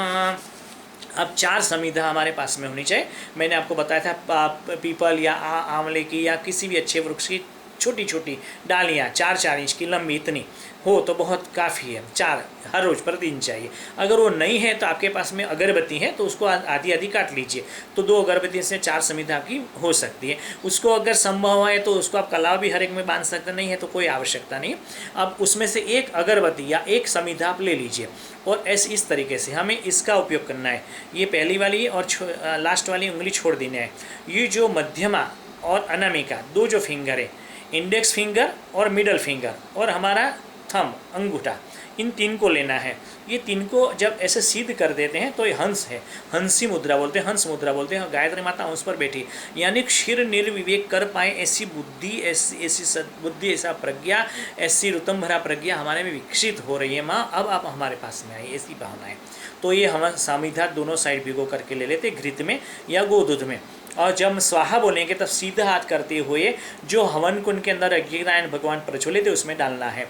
अब 4 समिधा हमारे पास में होनी चाहिए। मैंने आपको बताया था पीपल या आंवले की या किसी भी अच्छे वृक्ष की छोटी छोटी डालियाँ 4-4 इंच की लंबी इतनी हो तो बहुत काफ़ी है। 4 हर रोज़ प्रतिदिन चाहिए। अगर वो नहीं है तो आपके पास में अगरबत्ती है तो उसको आधी आधी काट लीजिए, तो 2 अगरबत्ती से 4 समिधा आपकी हो सकती है। उसको अगर संभव है तो उसको आप कलाव भी हर एक में बांध सकते, नहीं है तो कोई आवश्यकता नहीं। अब उसमें से एक अगरबत्ती या एक समिधा आप ले लीजिए और इस तरीके से हमें इसका उपयोग करना है। ये पहली वाली और लास्ट वाली उंगली छोड़ देना है। ये जो मध्यमा और अनामिका 2 जो फिंगर है, इंडेक्स फिंगर और मिडल फिंगर और हमारा थंब अंगूठा, इन 3 को लेना है। ये 3 को जब ऐसे सिद्ध कर देते हैं तो ये हंस है, हंसी मुद्रा बोलते हैं, हंस मुद्रा बोलते हैं। गायत्री माता हंस पर बैठी, यानी क्षीर निर्विवेक कर पाए ऐसी बुद्धि, ऐसी सद्बुद्धि, ऐसा प्रज्ञा, ऐसी ऋतम भरा प्रज्ञा हमारे में विकसित हो रही है। माँ अब आप हमारे पास में आई, ऐसी भावना है। तो ये हम समिधा दोनों साइड भिगो करके ले लेते घृत में या गोदूध में, और जब हम स्वाहा बोलेंगे तब सीधा हाथ करते हुए जो हवन कुंड के अंदर यज्ञनारायण भगवान प्रज्वलित है उसमें डालना है।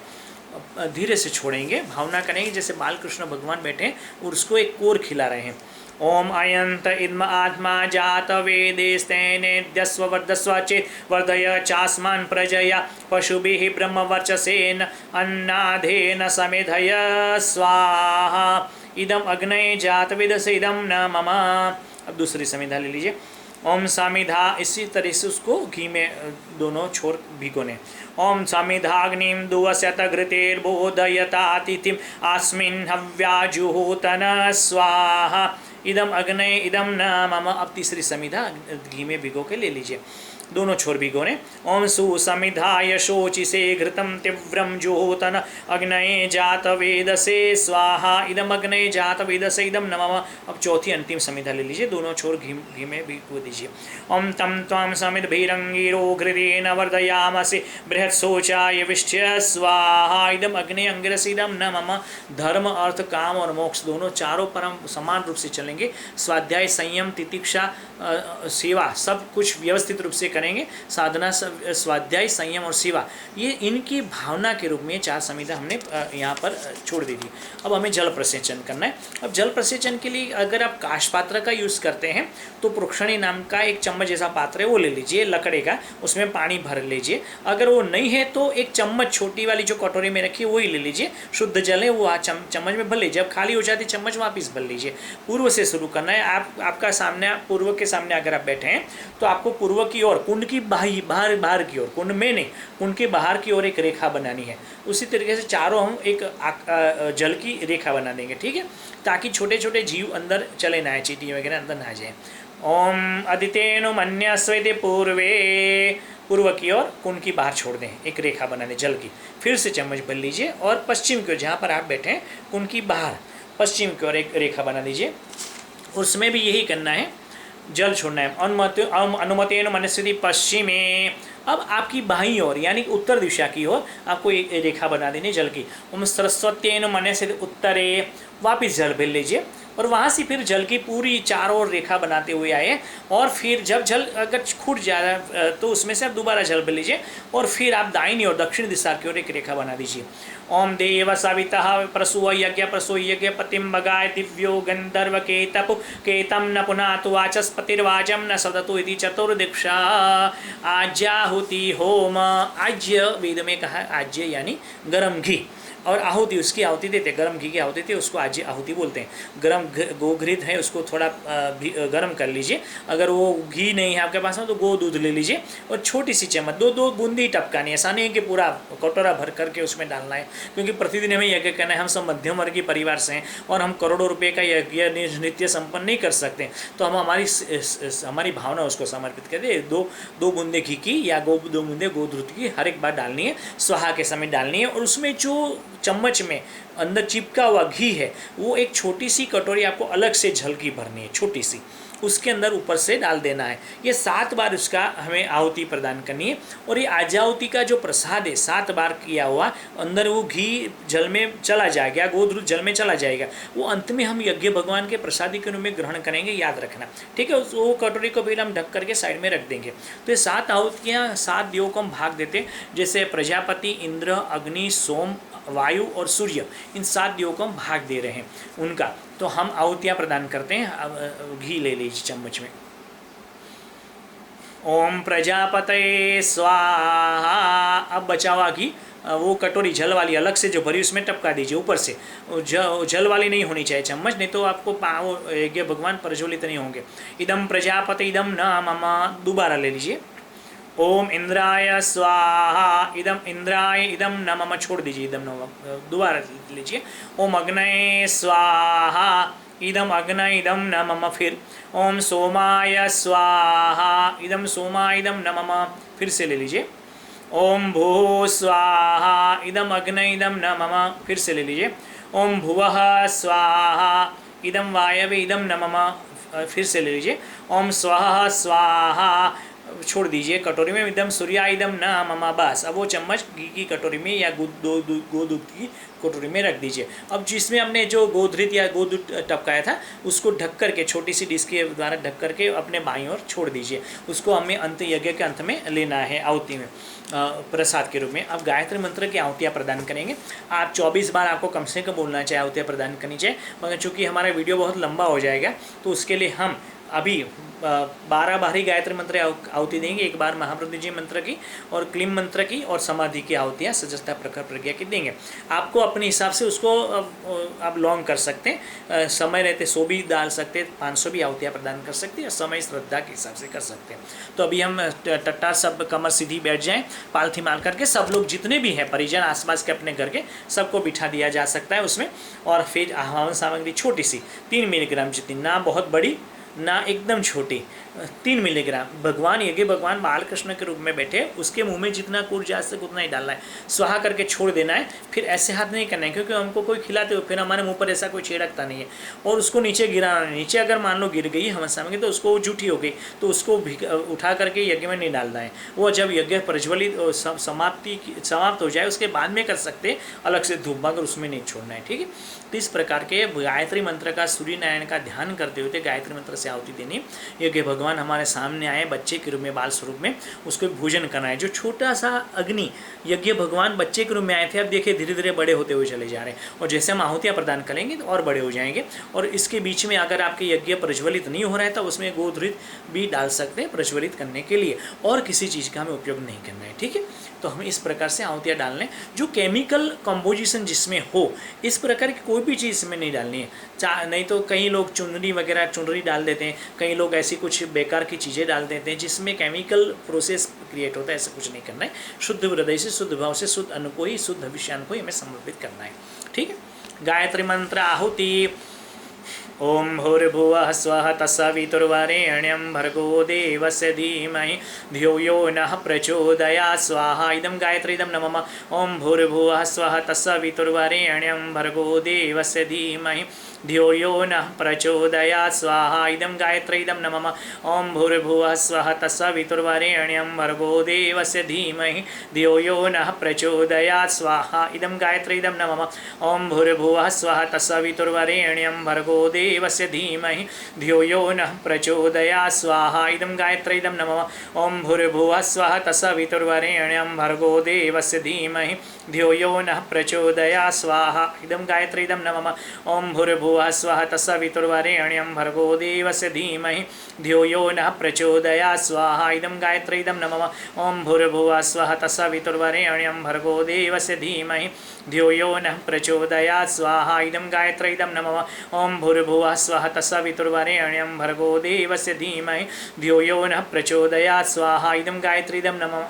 धीरे से छोड़ेंगे, भावना करेंगे जैसे बालकृष्ण भगवान बैठे और उसको एक कोर खिला रहे हैं। ओम अयंत इद्म आत्मा जात वेदेस्तेनेद्यस्व वर्धस्व चेत वर्धय चास्मान् प्रजया पशुभिः ब्रह्मवर्चसेन अन्नाधेन समेधय स्वाहा इदम अग्नये जात विदस इदम न मम। अब दूसरी समिधा ले लीजिए। ओम समिधा, इसी तरह से उसको घी में दोनों छोर भिगोने। ओम समिधाग्निं दुवस्यत घृतेर्बोधयतातिथिम् अस्मिन् हव्याजुहोतन स्वाहा इदम अग्नये इदम न मम। अब तीसरी समिधा घी में भिगो के ले लीजिए, दोनों छोर भिगोने। ओम सुसमिधाय शोचिसे घृतं तीव्रं जोतन अग्नये जात वेदसे स्वाहा इदम अग्नये जात वेदसे इदम नमः। अब चौथी अंतिम समिधा ले लीजिए, दोनों छोर घी में भिगो दीजिए। ओम तम त्वं समिद्भिरंगिरो घृतेन वर्धयामसि बृहत् शोचाय विष्ठ्य स्वाहा इदम अग्नये अंगिरस इदम न मम। धर्म अर्थ काम और मोक्ष दोनों चारों परम समान रूप से चलेंगे। स्वाध्याय संयम तितिक्षा सेवा सब कुछ व्यवस्थित रूप से करेंगे। साधना स्वाध्याय संयम और सेवा ये इनकी भावना के रूप में 4 समिधा हमने यहाँ पर छोड़ दी थी। अब हमें जल प्रसेचन करना है। अब जल प्रसेचन के लिए अगर आप काश पात्र का यूज़ करते हैं तो प्रोक्षणी नाम का एक चम्मच जैसा पात्र है वो ले लीजिए लकड़े का, उसमें पानी भर लीजिए। अगर वो नहीं है तो एक चम्मच छोटी वाली जो कटोरी में रखी है वही ले लीजिए, शुद्ध जल है वो चम्मच में भर लीजिए। अब खाली हो जाती चम्मच वापस भर लीजिए। पूर्व से शुरू करना है। आपका सामने पूर्व के सामने अगर आप बैठे हैं तो आपको पूर्व की ओर कुंड की बाहर की ओर, कुंड में नहीं कुंड के बाहर की ओर एक रेखा बनानी है। उसी तरीके से चारों हम एक जल की रेखा बना देंगे, ठीक है, ताकि छोटे छोटे जीव अंदर चले ना आए, चींटी वगैरह अंदर ना आ जाए। ओम अदितेनु मन्यस्वेति पूर्वे, पूर्व की ओर कुंड की बाहर छोड़ दें, एक रेखा बना दें जल की। फिर से चम्मच भर लीजिए और पश्चिम की ओर जहाँ पर आप बैठे हैं कुंड की बाहर पश्चिम की ओर एक रेखा बना दीजिए। उसमें भी यही करना है, जल छोड़ना है। अनुमतेन मनस्विति पश्चिमे। अब आपकी बाईं ओर यानी उत्तर दिशा की ओर आपको एक रेखा बना देनी जल की। ओम सरस्वत्येन मनस्विति उत्तरे, वापिस जल भर लीजिए और वहाँ से फिर जल की पूरी चारों ओर रेखा बनाते हुए आए। और फिर जब जल अगर खुट जा रहा है तो उसमें से आप दोबारा जल भर लीजिए और फिर आप दाहिनी ओर दक्षिण दिशा की ओर एक रेखा बना दीजिए। ओम देव सवितः प्रसूव यज्ञ प्रसो यज्ञ पतिम बगाय दिव्यो गंधर्व केतप केतम न पुनातु वाचस्पतिर्वाचम न सदतु इति चतुर्दिक्षा। आज्याहुति होम, आज्य वेद में कहा आज्य यानी गरम घी, और आहुति उसकी आहुति देते, गर्म घी की आहुति देते उसको आज्य आहुति बोलते हैं। गर्म गोघृत है उसको थोड़ा गर्म कर लीजिए। अगर वो घी नहीं है आपके पास में तो गो दूध ले लीजिए और छोटी सी चम्मच दो बूंदी टपकानी है। ऐसा नहीं है कि पूरा कटोरा भर करके उसमें डालना है, क्योंकि प्रतिदिन हमें यज्ञ करना है। हम सब मध्यम वर्गीय परिवार से हैं और हम करोड़ों रुपये का यज्ञ नित्य संपन्न नहीं कर सकते, तो हम हमारी भावना उसको समर्पित कर दे। दो बूंदे घी की या दो बूंदे गोधूध की हर एक बार डालनी है, स्वाहा के समय डालनी है। और उसमें जो चम्मच में अंदर चिपका हुआ घी है वो एक छोटी सी कटोरी आपको अलग से झलकी भरनी है, छोटी सी, उसके अंदर ऊपर से डाल देना है। ये 7 बार उसका हमें आहुति प्रदान करनी है। और ये आजाहुति का जो प्रसाद है 7 बार किया हुआ, अंदर वो घी जल में चला जाएगा, गोधूध जल में चला जाएगा, वो अंत में हम यज्ञ भगवान के प्रसादी के रूप में ग्रहण करेंगे, याद रखना, ठीक है। वो कटोरी को फिर हम ढक करके साइड में रख देंगे। तो ये 7 आहुतियाँ 7 देवों को हम भाग देते हैं, जैसे प्रजापति, इंद्र, अग्नि, सोम, वायु और सूर्य, इन 7 देवों को हम भाग दे रहे हैं उनका। तो हम आहुतियाँ प्रदान करते हैं। अब घी ले लीजिए चम्मच में। ओम प्रजापतये स्वाहा। अब बचा हुआ घी वो कटोरी जल वाली अलग से जो भरी उसमें टपका दीजिए ऊपर से। जल वाली नहीं होनी चाहिए चम्मच, नहीं तो आपको यज्ञ भगवान प्रज्वलित नहीं होंगे। इदम प्रजापति इदम न मम, दोबारा ले लीजिए। ओम इंद्राय स्वाहा। इदम इंद्राय इदम न मम, छोड़ दीजिए इदम न, दोबारा लीजिए। ओम अग्नये स्वाहा। इदम अग्नय इदम न मम, फिर ओम सोमाय स्वाहा। इदम सोमाय इदम न मम, फिर से ले लीजिए। ओम भू स्वाहा। इदम अग्नय इदम न मम, फिर से ले लीजिए। ओम भुवः स्वाहा। इदम वायवे इदम न मम, फिर से ले लीजिए। ओम स्वः स्वाहा, छोड़ दीजिए कटोरी में। इदम सूर्या इदम न मम, बस। अब वो चम्मच घी की कटोरी में या गोदूध की कटोरी में रख दीजिए। अब जिसमें हमने जो गोधृत या गोदूध टपकाया था उसको ढक करके छोटी सी डिश के द्वारा ढक करके अपने बाईं ओर छोड़ दीजिए। उसको हमें अंत यज्ञ के अंत में लेना है आहुति में प्रसाद के रूप में। अब गायत्री मंत्र की आहुतियाँ प्रदान करेंगे। आप 24 बार आपको कम से कम बोलना चाहिए, आहुतियाँ प्रदान करनी चाहिए। मगर चूँकि हमारा वीडियो बहुत लंबा हो जाएगा तो उसके लिए हम अभी 12 बारी गायत्री मंत्र आहुति देंगे, एक बार महामृत्युंजय मंत्र की और क्लीम मंत्र की और समाधि की आहुतियाँ सजस्ता प्रखर प्रज्ञा की देंगे। आपको अपने हिसाब से उसको आप लॉन्ग कर सकते हैं, समय रहते 100 भी डाल सकते हैं, 500 भी आहुतियाँ प्रदान कर सकते हैं, और समय श्रद्धा के हिसाब से कर सकते हैं। तो अभी हम टट्टार सब कमर सीधी बैठ जाएं, पालथी मार करके सब लोग जितने भी हैं परिजन आसपास के अपने घर के सबको बिठा दिया जा सकता है उसमें। और फिर हवन सामग्री छोटी सी 3 मिलीग्राम जितनी, ना बहुत बड़ी ना एकदम छोटी, 3 मिलीग्राम। भगवान यज्ञ भगवान बालकृष्ण के रूप में बैठे, उसके मुंह में जितना कूट जा सके उतना ही डालना है, स्वाहा करके छोड़ देना है। फिर ऐसे हाथ नहीं करना है, क्योंकि हमको कोई खिलाते हो फिर हमारे मुंह पर ऐसा कोई छिड़कता नहीं है। और उसको नीचे गिराना नहीं, नीचे अगर मान लो गिर गई हवन सामग्री तो उसको जूठी हो गई तो उसको उठा करके यज्ञ में नहीं डालना है। वो जब यज्ञ प्रज्वलित समाप्त हो जाए उसके बाद में कर सकते, अलग से धूप मगर उसमें नहीं छोड़ना है, ठीक है। तो इस प्रकार के गायत्री मंत्र का, सूर्य नारायण का ध्यान करते हुए गायत्री मंत्र से आहुति देनी। यज्ञ भगवान हमारे सामने आए बच्चे के रूप में, बाल स्वरूप में, उसको भोजन करना है। जो छोटा सा अग्नि यज्ञ भगवान बच्चे के रूप में आए थे, अब देखिए धीरे धीरे बड़े होते हुए चले जा रहे हैं, और जैसे हम आहुतियाँ प्रदान करेंगे तो और बड़े हो जाएंगे। और इसके बीच में अगर आपके यज्ञ प्रज्वलित नहीं हो रहा है तो उसमें गोधृत भी डाल सकते हैं प्रज्वलित करने के लिए, और किसी चीज़ का हमें उपयोग नहीं करना है, ठीक है। तो हम इस प्रकार से आहुतियाँ डाल लें। जो केमिकल कंपोजिशन जिसमें हो, इस प्रकार की कोई भी चीज़ इसमें नहीं डालनी है। नहीं तो कई लोग चुनरी वगैरह चुनरी डाल देते हैं, कई लोग ऐसी कुछ बेकार की चीज़ें डाल देते हैं जिसमें केमिकल प्रोसेस क्रिएट होता है। ऐसा कुछ नहीं करना है। शुद्ध हृदय से, शुद्ध भाव से, शुद्ध अन्न को ही, शुद्ध विषयान को ही हमें समर्पित करना है, ठीक है। गायत्री मंत्र आहुति। ओम भूर्भुवः स्वः तत्सवितुर्वरेण्यं भर्गो देवस्य धीमहि धियो यो नः प्रचोदयात् स्वाहा। इदं गायत्री इदं नमः। ओम भूर्भुवः स्वः तत्सवितुर्वरेण्यं भर्गो देवस्य धीमहि धियो यो नः प्रचोदयात् स्वाहा। इदं गायत्री इदं नमः। ओम भूर्भुवः स्वः तत्सवितुर्वरेण्यं भर्गो देवस्य धीमहि धियो यो नः प्रचोदयात् स्वाहा। इदं गायत्री इदं नमः। ओम भूर्भुवः स्वः तत्सवितुर्वरेण्यं भर्गो देवस्य धीमहि धियो यो नः प्रचोदयात् स्वाहा। इदं गायत्री इदं नमः। ओम भूर्भुवः स्वः तत्सवितुर्वरेण्यं भर्गो देवस्य धीमहि धियो यो नः प्रचोदयात् स्वाहा। इदं गायत्री इदं नमः। ओम भूर्भुवः स्वः तत्सवितुर्वरेण्यं भर्गो देवस्य धीमहि धियो यो नः प्रचोदयात् स्वाहा। इदं गायत्री इदं नमः। ओम भूर्भुवः स्वः तत्सवितुर्वरेण्यं भर्गो देवस्य धीमहि धियो यो नः प्रचोदयात् स्वाहा। इदं गायत्री इदं नमः। ओम भूर्भुवः स्वः तत्सवितुर्वरेण्यं भर्गो देवस्य धीमहि धियो यो नः प्रचोदयात् स्वाहा। इदं गायत्री इदं नमः।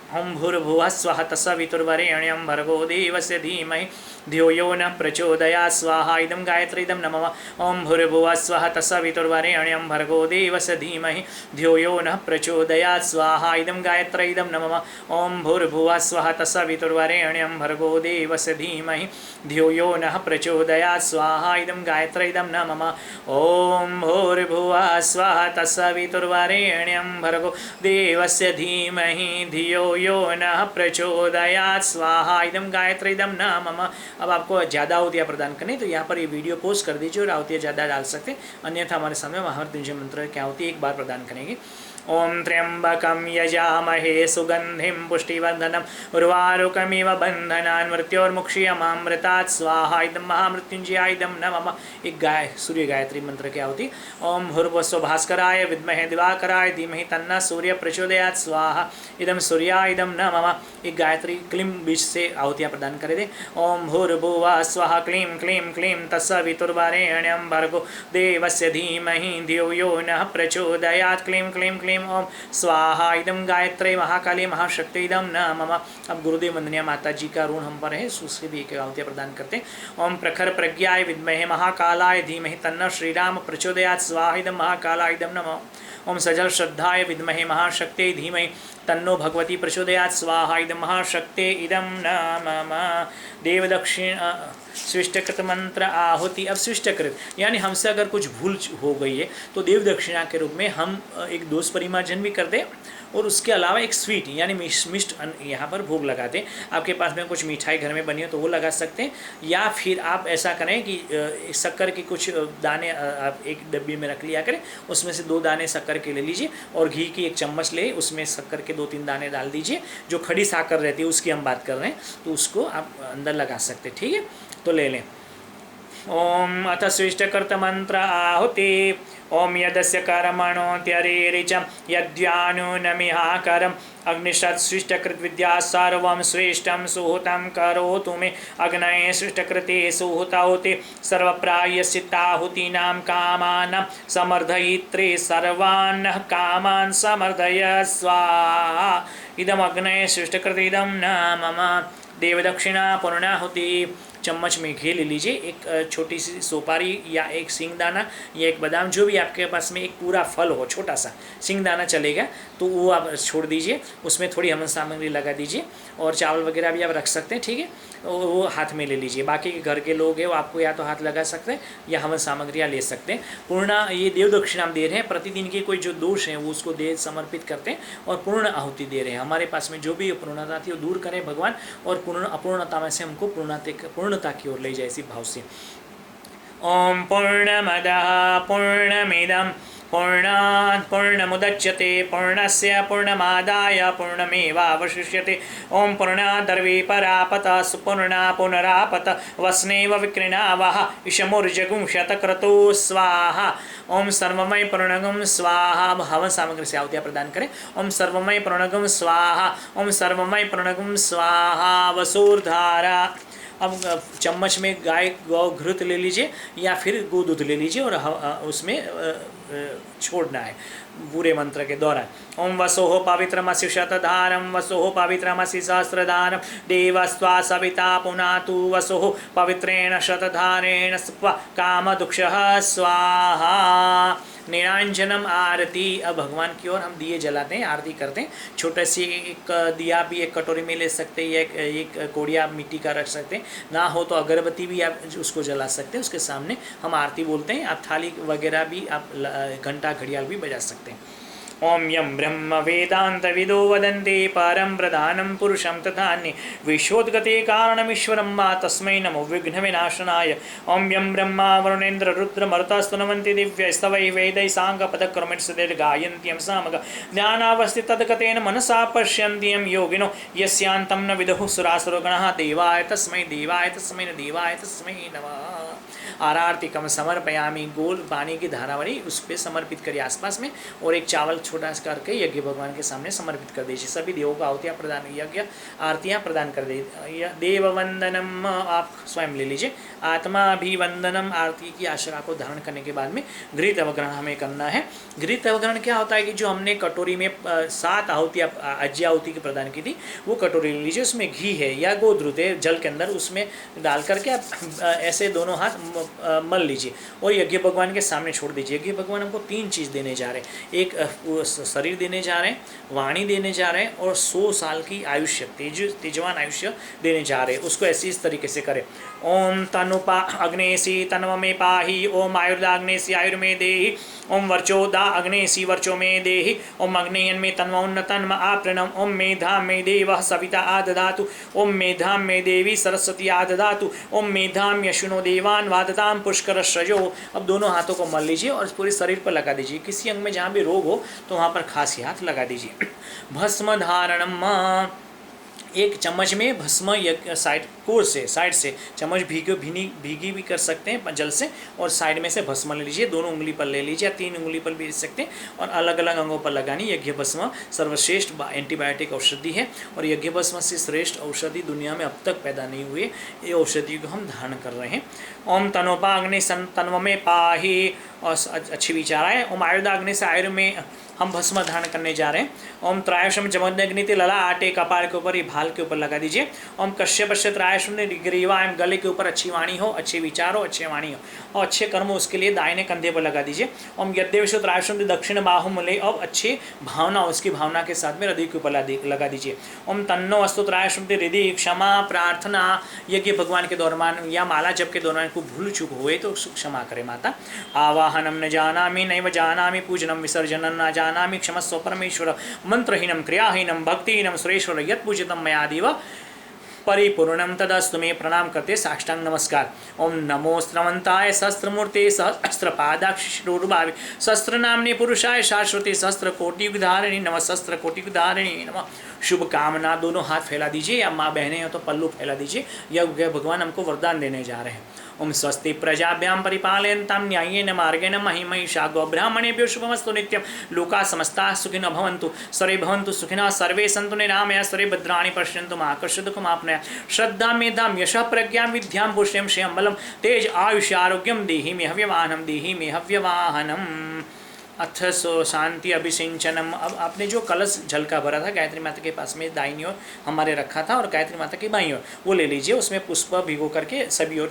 ओम भूर्भुवः स्वः तत्सवितुर्वरेण्यं भर्गो देवस्य धीमहि धियो यो नः प्रचोदयात् स्वाहा। इदं गायत्री इदं नमः। ओम भूर्भुवः स्वः तत्सवितुर्वरेण्यं भर्गो देवस्य धीमहि धियो यो नः प्रचोदयात् स्वाहा। इदं गायत्री इदं नमः। ओम भूर्भुवः स्वः तत्सवितुर्वरेण्यं भर्गो देवस्य धीमहि धियो यो नः प्रचोदयात् स्वाहा। इदं गायत्री इदं नमः। ओम भूर्भुवः स्वः तत्सवितुर्वरेण्यं भर्गो देवस्य धीमहि धियो यो नः प्रचोदयात् स्वाहा। इदं गायत्री इदं नमः। अब आपको ज़्यादा आहुतियाँ प्रदान करनी तो यहाँ पर ये वीडियो पोस्ट कर दीजिए और आहुतियाँ ज़्यादा डाल सकते हैं, अन्यथा हमारे सामने महामृत्युंजय मंत्र की आहुति एक बार प्रदान करेंगे। ओम त्र्यंबकं यजामहे सुगंधिं पुष्टिवर्धनम् उर्वारुकमिव बन्धनान् मृत्योर्मुक्षीयमामृतात् स्वाहा। इदं महामृत्युंजयाय इदं नमः। एक सूर्य गायत्री मंत्र की आहुति। ओम भूर्भुवस्सुः भास्कराय विद्महे दिवाकराय धीमहि तन्नः सूर्यः प्रचोदयात् स्वाहा। इदं सूर्याय इदं नमः। एक गायत्री क्लीम बीज से आहुतियाँ प्रदान करे दे। ओम भूर्भुवः स्वः क्लीं क्लीं क्लीं तत्सवितुर्वरेण्यं भर्गो देवस्य धीमहि धियो यो नः प्रचोदयात् क्लीं क्लीं क्लीं ओम स्वाहा। इदं गायत्री महाकाली महाशक्ति इदं नमः। अब गुरुदेव वंदनीय माता जी का ऋण हम पर है, उसके भी एक आहुतियाँ प्रदान करते हैं। ओम प्रखर प्रज्ञाय विद्महे महाकालाय धीमहि तन्नः श्रीराम प्रचोदयात् स्वाहा। इदं महाकालाय इदं नमः। ओम सजल श्रद्धाय विद्महे महाशक्ति धीमहि तन्नो भगवती प्रचोदयात् स्वाहा। इदं महाशक्ति इदं नमः। देव दक्षिण स्विष्टकृत मंत्र आहुति। अब स्विष्टकृत यानी हमसे अगर कुछ भूल हो गई है तो देव दक्षिणा के रूप में हम एक दोष परिमार्जन भी कर दें, और उसके अलावा एक स्वीट यानी मिष्ट यहाँ पर भोग लगाते हैं। आपके पास में कुछ मिठाई घर में बनी हो तो वो लगा सकते हैं, या फिर आप ऐसा करें कि शक्कर के कुछ दाने आप एक डब्बी में रख लिया करें, उसमें से 2 दाने शक्कर के ले लीजिए और घी की 1 चम्मच ले, उसमें शक्कर के 2-3 दाने डाल दीजिए। जो खड़ी शक्कर रहती है उसकी हम बात कर रहे हैं, तो उसको आप अंदर लगा सकते हैं, ठीक है। तो ले लें। ओम अथ स्विष्टकृत मंत्र आहुति ओम यदस्य कर्मणोत्यरेरिच यद्यानुनमिहाकरम् अग्निशत् सृष्टकृत विद्या सर्वं श्रेष्ठं सुहूतं करोतु मे अग्नये सृष्टकृते सुहूताहुति सर्वप्रायश्चित्ताहुतीनां कामान् समर्धयित्रे सर्वान् कामान् समर्धय स्वाहा इदम अग्नये सृष्टकृत इदं न मम देवदक्षिणा पूर्णाहुति। चम्मच में घी ले लीजिए, एक छोटी सी सोपारी या एक सिंगदाना या एक बादाम, जो भी आपके पास में एक पूरा फल हो, छोटा सा सिंगदाना चलेगा तो वो आप छोड़ दीजिए, उसमें थोड़ी हवन सामग्री लगा दीजिए और चावल वगैरह भी आप रख सकते हैं, ठीक है। वो हाथ में ले लीजिए। बाकी के घर के लोग हैं वो आपको या तो हाथ लगा सकते हैं या हवन सामग्रियाँ ले सकते हैं। पूर्ण ये देव दक्षिणा हम दे रहे हैं, प्रतिदिन के कोई जो दोष हैं वो उसको दे समर्पित करते हैं और पूर्ण आहुति दे रहे हैं। हमारे पास में जो भी पूर्णता थी वो दूर करें भगवान, और पूर्ण अपूर्णता में से हमको पूर्णता की ओर ले जाए इसी भाव से। ओम पूर्णमदः पूर्णमिदं पूर्णात् पूर्णमुदच्यते पूर्णस्य पूर्णमादाय पूर्णमेवावशिष्यते। ओम पूर्णादर्वे परापत सुपूर्णा पुनरापत वस्नेव विकृणावः इषमुर्जगुं शतक्रतो स्वाहा। ओम सर्वमय पूर्णगुं स्वाहा। हवन सामग्री से आहुतियाँ प्रदान करें। ओम सर्वमय पूर्णगुं स्वाहा। ओम सर्वमय पूर्णगुं स्वाहा। वसुर्धारा। अब चम्मच में गाय गौ घृत ले लीजिए या फिर गोदूध ले लीजिए और उसमें छोड़ना है पूरे मंत्र के दौरान। ओम वसोह पवित्रमसि शतधारम वसोह पवित्रमसि सहस्रधारम देवस्त्वा सविता पुनातु वसोह पवित्रेण शतधारेण काम दुक्षः स्वाहा। निरांजनम आरती। अब भगवान की ओर हम दिए जलाते हैं, आरती करते हैं। छोटे सी एक दिया भी एक कटोरी में ले सकते हैं या एक कोड़िया मिट्टी का रख सकते हैं, ना हो तो अगरबत्ती भी आप उसको जला सकते हैं। उसके सामने हम आरती बोलते हैं। आप थाली वगैरह भी आप घंटा घड़ियाल भी बजा सकते हैं। ओम यम ब्रह्म वेदांत विदो वदन्ते परम प्रधानम पुरुषम तथान्य विश्वोद्गते कारणमीश्वरं वा तस्मै नमो विघ्न विनाशनाय। ओम यम ब्रह्मा वरुणेन्द्र रुद्र मरुतस्तुनवन्ति दिव्यस्तवै वेदै साङ्गपदक्रमैः गायन्त्यं सामग ध्यानावस्थित तद्गतेन मनसा पश्यन्ति यं योगिनो यस्यान्तं न विदुः सुरासुरगणः देवाय तस्मै नमः। आरतिकम समर्पयामि। गोल पानी की धारावली उस पर समर्पित करिए आसपास में, और एक चावल छोटा करके यज्ञ भगवान के सामने समर्पित कर दीजिए। सभी देवों को आहुतियाँ प्रदान यज्ञ आरतियाँ प्रदान कर दीजिए। देववंदनम आप स्वयं ले लीजिए। आत्माभिवंदनम आरती की आशरा को धारण करने के बाद में घृत अवग्रहण हमें करना है। घृत अवग्रहण क्या होता है कि जो हमने कटोरी में 7 आहुतियाँ अज्य आहुति की प्रदान की थी वो कटोरी ले लीजिए, उसमें घी है या गोधृत है जल के अंदर, उसमें डाल करके आप ऐसे दोनों हाथ मल लीजिए और यज्ञ भगवान के सामने छोड़ दीजिए। यज्ञ भगवान हमको 3 चीज़ देने जा रहे हैं। एक शरीर देने जा रहे हैं, वाणी देने जा रहे हैं और 100 साल की आयुष्य तेजवान आयुष्य देने जा रहे हैं। उसको ऐसे इस तरीके से करें। ओम तनुपा अग्नेसी तन्व में पाही। ओम आयुर्दाग्नेसी आयुर्मे देहि। ओम वर्चोदा अग्नेसी वर्चो में देहि। ओम अग्नेयन में तन्वोन्न तन्म आपृणम। ओम मेधा में देवः सविता आदधातु। ओम मेधा में देवी सरस्वती आदधातु। ओम मेधा यशुनो देवान वादताम पुष्कर श्रजो। अब दोनों हाथों को मल लीजिए और पूरे शरीर पर लगा दीजिए। किसी अंग में जहाँ भी रोग हो तो वहाँ पर खासी हाथ लगा दीजिए। भस्म धारणम। एक चम्मच में भस्म साइड से चम्मच भीगी भी कर सकते हैं जल से, और साइड में से भस्म ले लीजिए। 2 उंगली पर ले लीजिए या 3 उंगली पर भी ले सकते हैं और अलग अलग अंगों पर लगानी। यज्ञ भस्म सर्वश्रेष्ठ एंटीबायोटिक औषधि है और यज्ञ भस्म से श्रेष्ठ औषधि दुनिया में अब तक पैदा नहीं हुई। ये औषधि को हम धारण कर रहे हैं। ओम तनोपाग्नि सन तन्व में पाही। और अच्छी विचार है। ओम आयुर्दाग्नि से आयुर् में हम भस्म धारण करने जा रहे हैं। ओम त्रायुषम जमदग्निति लला आटे कपाल के ऊपर, ये भाल के ऊपर लगा दीजिए। ओम कश्यपश्य त्रायुषम ग्रीवा एवं गले के ऊपर अच्छी वाणी हो, अच्छे विचार हो, अच्छे वाणी हो और अच्छे कर्म हो, उसके लिए दाहिने कंधे पर लगा दीजिए। ओम यद्देश त्रायुषम दक्षिण बाहुमूले। अब अच्छी भावना, उसकी भावना के साथ में हृदय के ऊपर लगा दीजिए। ओम तन्नो अस्तु त्रायुषम हृदय क्षमा प्रार्थना। यज्ञ भगवान के दौरान या माला जप के दौरान को भूल चूक हुए तो क्षमा करे माता। आवाहनम न जानामि नैव जानामि पूजनम विसर्जनम न जानामि क्षमस्व परमेश्वर। मंत्रहीनम क्रियाहीनम भक्तिहीनम सुरेश्वर यत् पूजितम मया देव परिपूर्णम तदस्तु में। प्रणाम करते साष्टांग नमस्कार। ओम नमो स्रवंताय सहस्त्रमूर्ते सहस्त्रपादाक्षिरूर्भावे सहस्त्रनाम्ने पुरुषाय शाश्वते सहस्त्रकोटियुगधारिणी नमः। सहस्त्रकोटियुगधारिणी नमः। शुभ कामना। दोनों हाथ फैला दीजिए या माँ बहनें हो तो पल्लू फैला दीजिए। यह भगवान हमको वरदान देने जा रहे हैं। ओम स्वस्ति प्रजाभ्यां परिपालयन्तां न्याय्येन मार्गेण महीं महिषा गोब्राह्मणेभ्यो शुभमस्तु नित्यं लोकाः समस्ताः सुखिनो भवन्तु सर्वे भवन्तु सुखिनः सर्वे सन्तु निरामयाः सर्वे भद्राणि पश्यन्तु मा कश्चित् दुःखमाप्नुयात् श्रद्धां मेधां यशः प्रज्ञां विद्यां पुष्टिं श्रियं बलं तेज आयुष्य आरोग्यं देहि मे हव्यवाहनं देहि मे हव्यवाहनम्। अथ सो शांति अभिसिंचनम। अब आपने जो कलश जल का भरा था गायत्री माता के पास में दाहिनी ओर हमारे रखा था और गायत्री माता की बाईं ओर वो ले लीजिए, उसमें पुष्प भिगो करके सभी ओर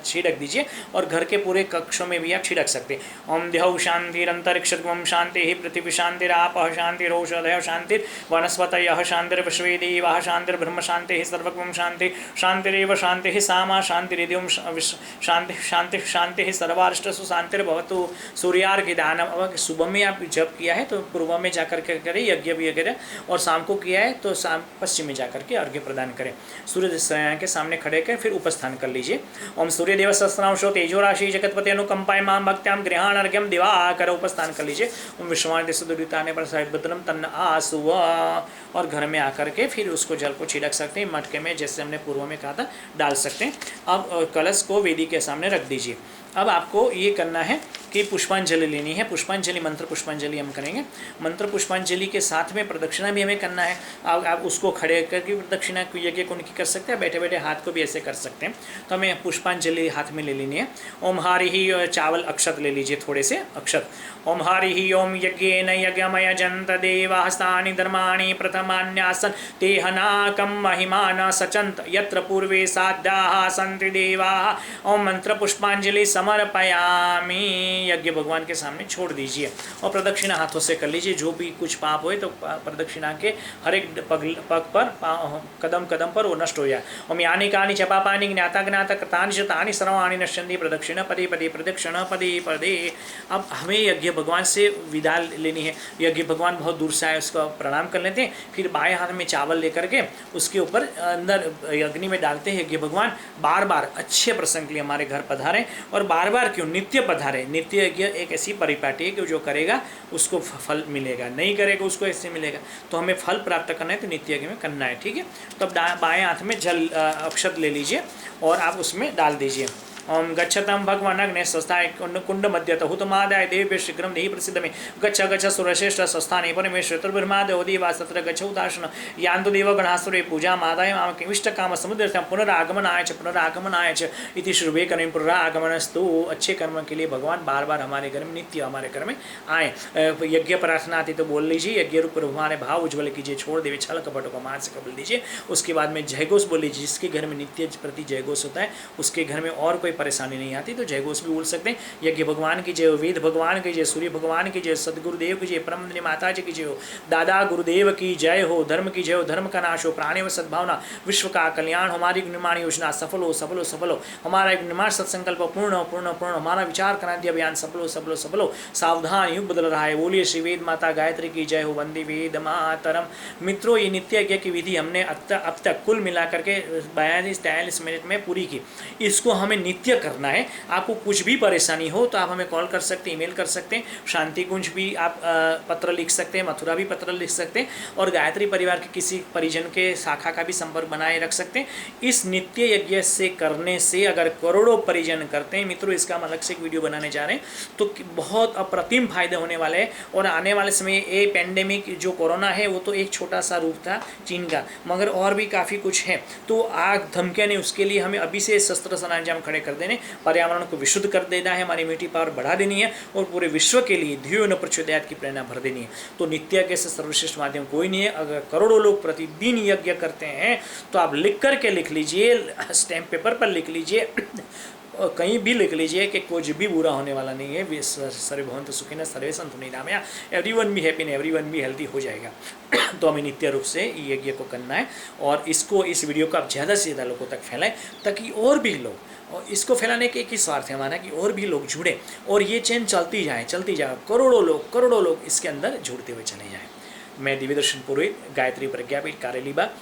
छिड़क दीजिए और घर के पूरे कक्षों में भी आप छिड़क सकते हैं। ओम देहौ शांतिरंतरिक्षम शांति पृथ्वी शांतिराप शांतिरौषधय शांतिर वनस्पतयः शांतिर्विश्वे देवाः शांतिर्ब्रह्म शांति सर्वगम शांति शांतिरेव शांति सामा शांतिरिदिम शांति शांति शांति सर्वारिष्टसु शांतिर्भवतु। सूर्यार्घ्य दानम। सुबह में आप जप किया है तो पूर्व में जाकर के करें यज्ञ भी करें, और शाम को किया है तो शाम पश्चिम में जाकर के अर्घ्य प्रदान करें। सूर्य के सामने खड़े कर फिर उपस्थान कर लीजिए। ओम सूर्य देव सहस्रांशो तेजो राशि जगतपति अनुकंपाय मां भक्त्याम गृहाण अर्घ्यम दिवाकर उपस्थान कर लीजिए। ओम विश्वान सुदुरिताने पर साहिब भद्रम तन्न आसु, और घर में आकर के फिर उसको जल को छिड़क सकते हैं मटके में, जैसे हमने पूर्व में कहा था डाल सकते हैं। अब कलश को वेदी के सामने रख दीजिए। अब आपको ये करना है कि पुष्पांजलि लेनी है। पुष्पांजलि मंत्र पुष्पांजलि हम करेंगे। मंत्र पुष्पांजलि के साथ में प्रदक्षिणा भी हमें करना है। आप उसको खड़े करके प्रदक्षिणा यज्ञ को उनकी कर सकते हैं, बैठे बैठे हाथ को भी ऐसे कर सकते हैं। तो हमें पुष्पांजलि हाथ में ले लेनी है। ओम हारि ही चावल अक्षत ले लीजिए, थोड़े से अक्षत। ओम हारि ही ओम यज्ञेन यज्ञमय जंत देवास्तानि धर्माणि प्रथमान्यासन ते हनाकं महिमान सचंत यत्र पूर्वे साध्याः सन्ति देवाः। ओम मंत्र पुष्पांजलि समर्पयामि। यज्ञ भगवान के सामने छोड़ दीजिए और प्रदक्षिणा हाथों से कर लीजिए। जो भी कुछ पाप होए तो प्रदक्षिणा के हर एक पग पर कदम कदम पर वो नष्ट हो जाए। ओम यानि कानि च पापानि ज्ञाता ज्ञाता कृतानि च तानि सर्वाणि नश्यन्ति प्रदक्षिणा पदे पदे प्रदक्षिणा पदे पदे। अब हमें यज्ञ भगवान से विदा लेनी है। यज्ञ भगवान बहुत दूर से आए, उसका प्रणाम कर लेते हैं, फिर बाएं हाथ में चावल लेकर के उसके ऊपर अंदर अग्नि में डालते हैं। यज्ञ भगवान बार बार अच्छे प्रसंग के लिए हमारे घर पधारें, और बार बार क्यों नित्य पधारें। नित्य यज्ञ एक ऐसी परिपाटी है कि जो करेगा उसको फल मिलेगा, नहीं करेगा उसको ऐसे मिलेगा। तो हमें फल प्राप्त करना है तो नित्य यज्ञ में करना है, ठीक है। तो अब बाएं हाथ में जल अक्षत ले लीजिए और आप उसमें डाल दीजिए। ओम गच्छतं भगवान अग्ने स्वस्थाय कुंड मध्यतः हुतमादाय देवेभ्यो शीघ्रं देहि प्रसिद्ध में गच्छ गच्छ सुरश्रेष्ठ स्वस्थाने परमेश्वर चतुर्ब्रह्मादयो देवा तत्र गच्छ उदासन यान्तु देवगणासुरे पूजा मादाय मामके इष्टकाम समुद्रतं पुनरागमनाय च इति श्रुवे करें पुनरागमनस्तु। अच्छे कर्म के लिए भगवान बार बार हमारे घर में नित्य हमारे घर में आए। यज्ञ प्रार्थना आती तो बोल लीजिए। यज्ञ रूप हमारे भाव उज्ज्वल कीजिए, छोड़ देवे छल कपटों को मार से कबल दीजिए। उसके बाद में जयघोष बोल लीजिए। जिसके घर में नित्य प्रति जयघोष होता है उसके घर में और कोई परेशानी नहीं आती, तो जयघोष भी बोल सकते हैं। यज्ञ भगवान की जय हो, वेद भगवान की जय, सूर्य भगवान की जय, सदगुरुदेव की जय, परमधन्य माता जी की जय हो, दादा गुरुदेव की जय हो, धर्म की जय हो, धर्म का नाश हो, प्राणी व सद्भावना, विश्व का कल्याण, हमारी निर्माण योजना सफल हो सफल हो सफल हो, हमारा निर्माण सत्संकल्प पूर्ण हो पूर्ण पूर्ण, हमारा विचार क्रांति अभियान सफल हो सफल हो सफल हो। सावधान युग बदल रहा है। बोलिए श्री वेद माता गायत्री की जय हो, वंदे वेद मातरम। मित्रों, ये नित्य यज्ञ की विधि हमने अब तक कुल मिलाकर के 42-43 मिनट में पूरी की। इसको हमें नित्य करना है। आपको कुछ भी परेशानी हो तो आप हमें कॉल कर सकते हैं, ईमेल कर सकते हैं, शांति कुंज भी आप पत्र लिख सकते हैं, मथुरा भी पत्र लिख सकते हैं, और गायत्री परिवार के किसी परिजन के शाखा का भी संपर्क बनाए रख सकते हैं। इस नित्य यज्ञ से करने से अगर करोड़ों परिजन करते हैं मित्रों, इसका हम अलग से एक वीडियो बनाने जा रहे हैं, तो बहुत अप्रतिम फायदे होने वाले हैं। और आने वाले समय ये पेंडेमिक जो कोरोना है वो तो एक छोटा सा रूप था चीन का, मगर और भी काफ़ी कुछ है। तो आग धमके नहीं, उसके लिए हमें अभी से शस्त्र सरंजाम खड़े कर देने, पर्यावरण को विशुद्ध कर देना है, हमारी इम्यूनिटी पावर बढ़ा देनी है, और पूरे विश्व के लिए धियो न प्रचोदयात की प्रेरणा भर देनी है। तो नित्य यज्ञ से सर्वश्रेष्ठ माध्यम कोई नहीं है। अगर करोड़ों लोग प्रतिदिन यज्ञ करते हैं तो आप लिख करके लिख लीजिए, स्टैम्प पेपर पर लिख लीजिए, और कहीं भी लिख लीजिए कि कुछ भी बुरा होने वाला नहीं है। सर्वे भवन्तु सुखिनः सर्वे सन्तु निरामया, एवरीवन भी हैप्पी, एवरीवन भी हेल्दी हो जाएगा। तो हमें नित्य रूप से यज्ञ को करना है, और इस वीडियो को आप ज़्यादा से ज़्यादा लोगों तक फैलाएं, ताकि और भी लोग, और इसको फैलाने के एक ही स्वार्थ है हमारा कि और भी लोग जुड़े और ये चेन चलती जाए, करोड़ों लोग इसके अंदर जुड़ते हुए चले जाएँ। मैं दिव्यदर्शन पुरोहित, गायत्री प्रज्ञापीठ, कारेलीबाग,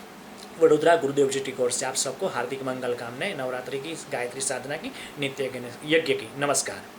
वडोदरा, गुरुदेव जी टिकोर से आप सबको हार्दिक मंगल कामनाएं नवरात्रि की गायत्री साधना की, नित्य यज्ञ की। नमस्कार।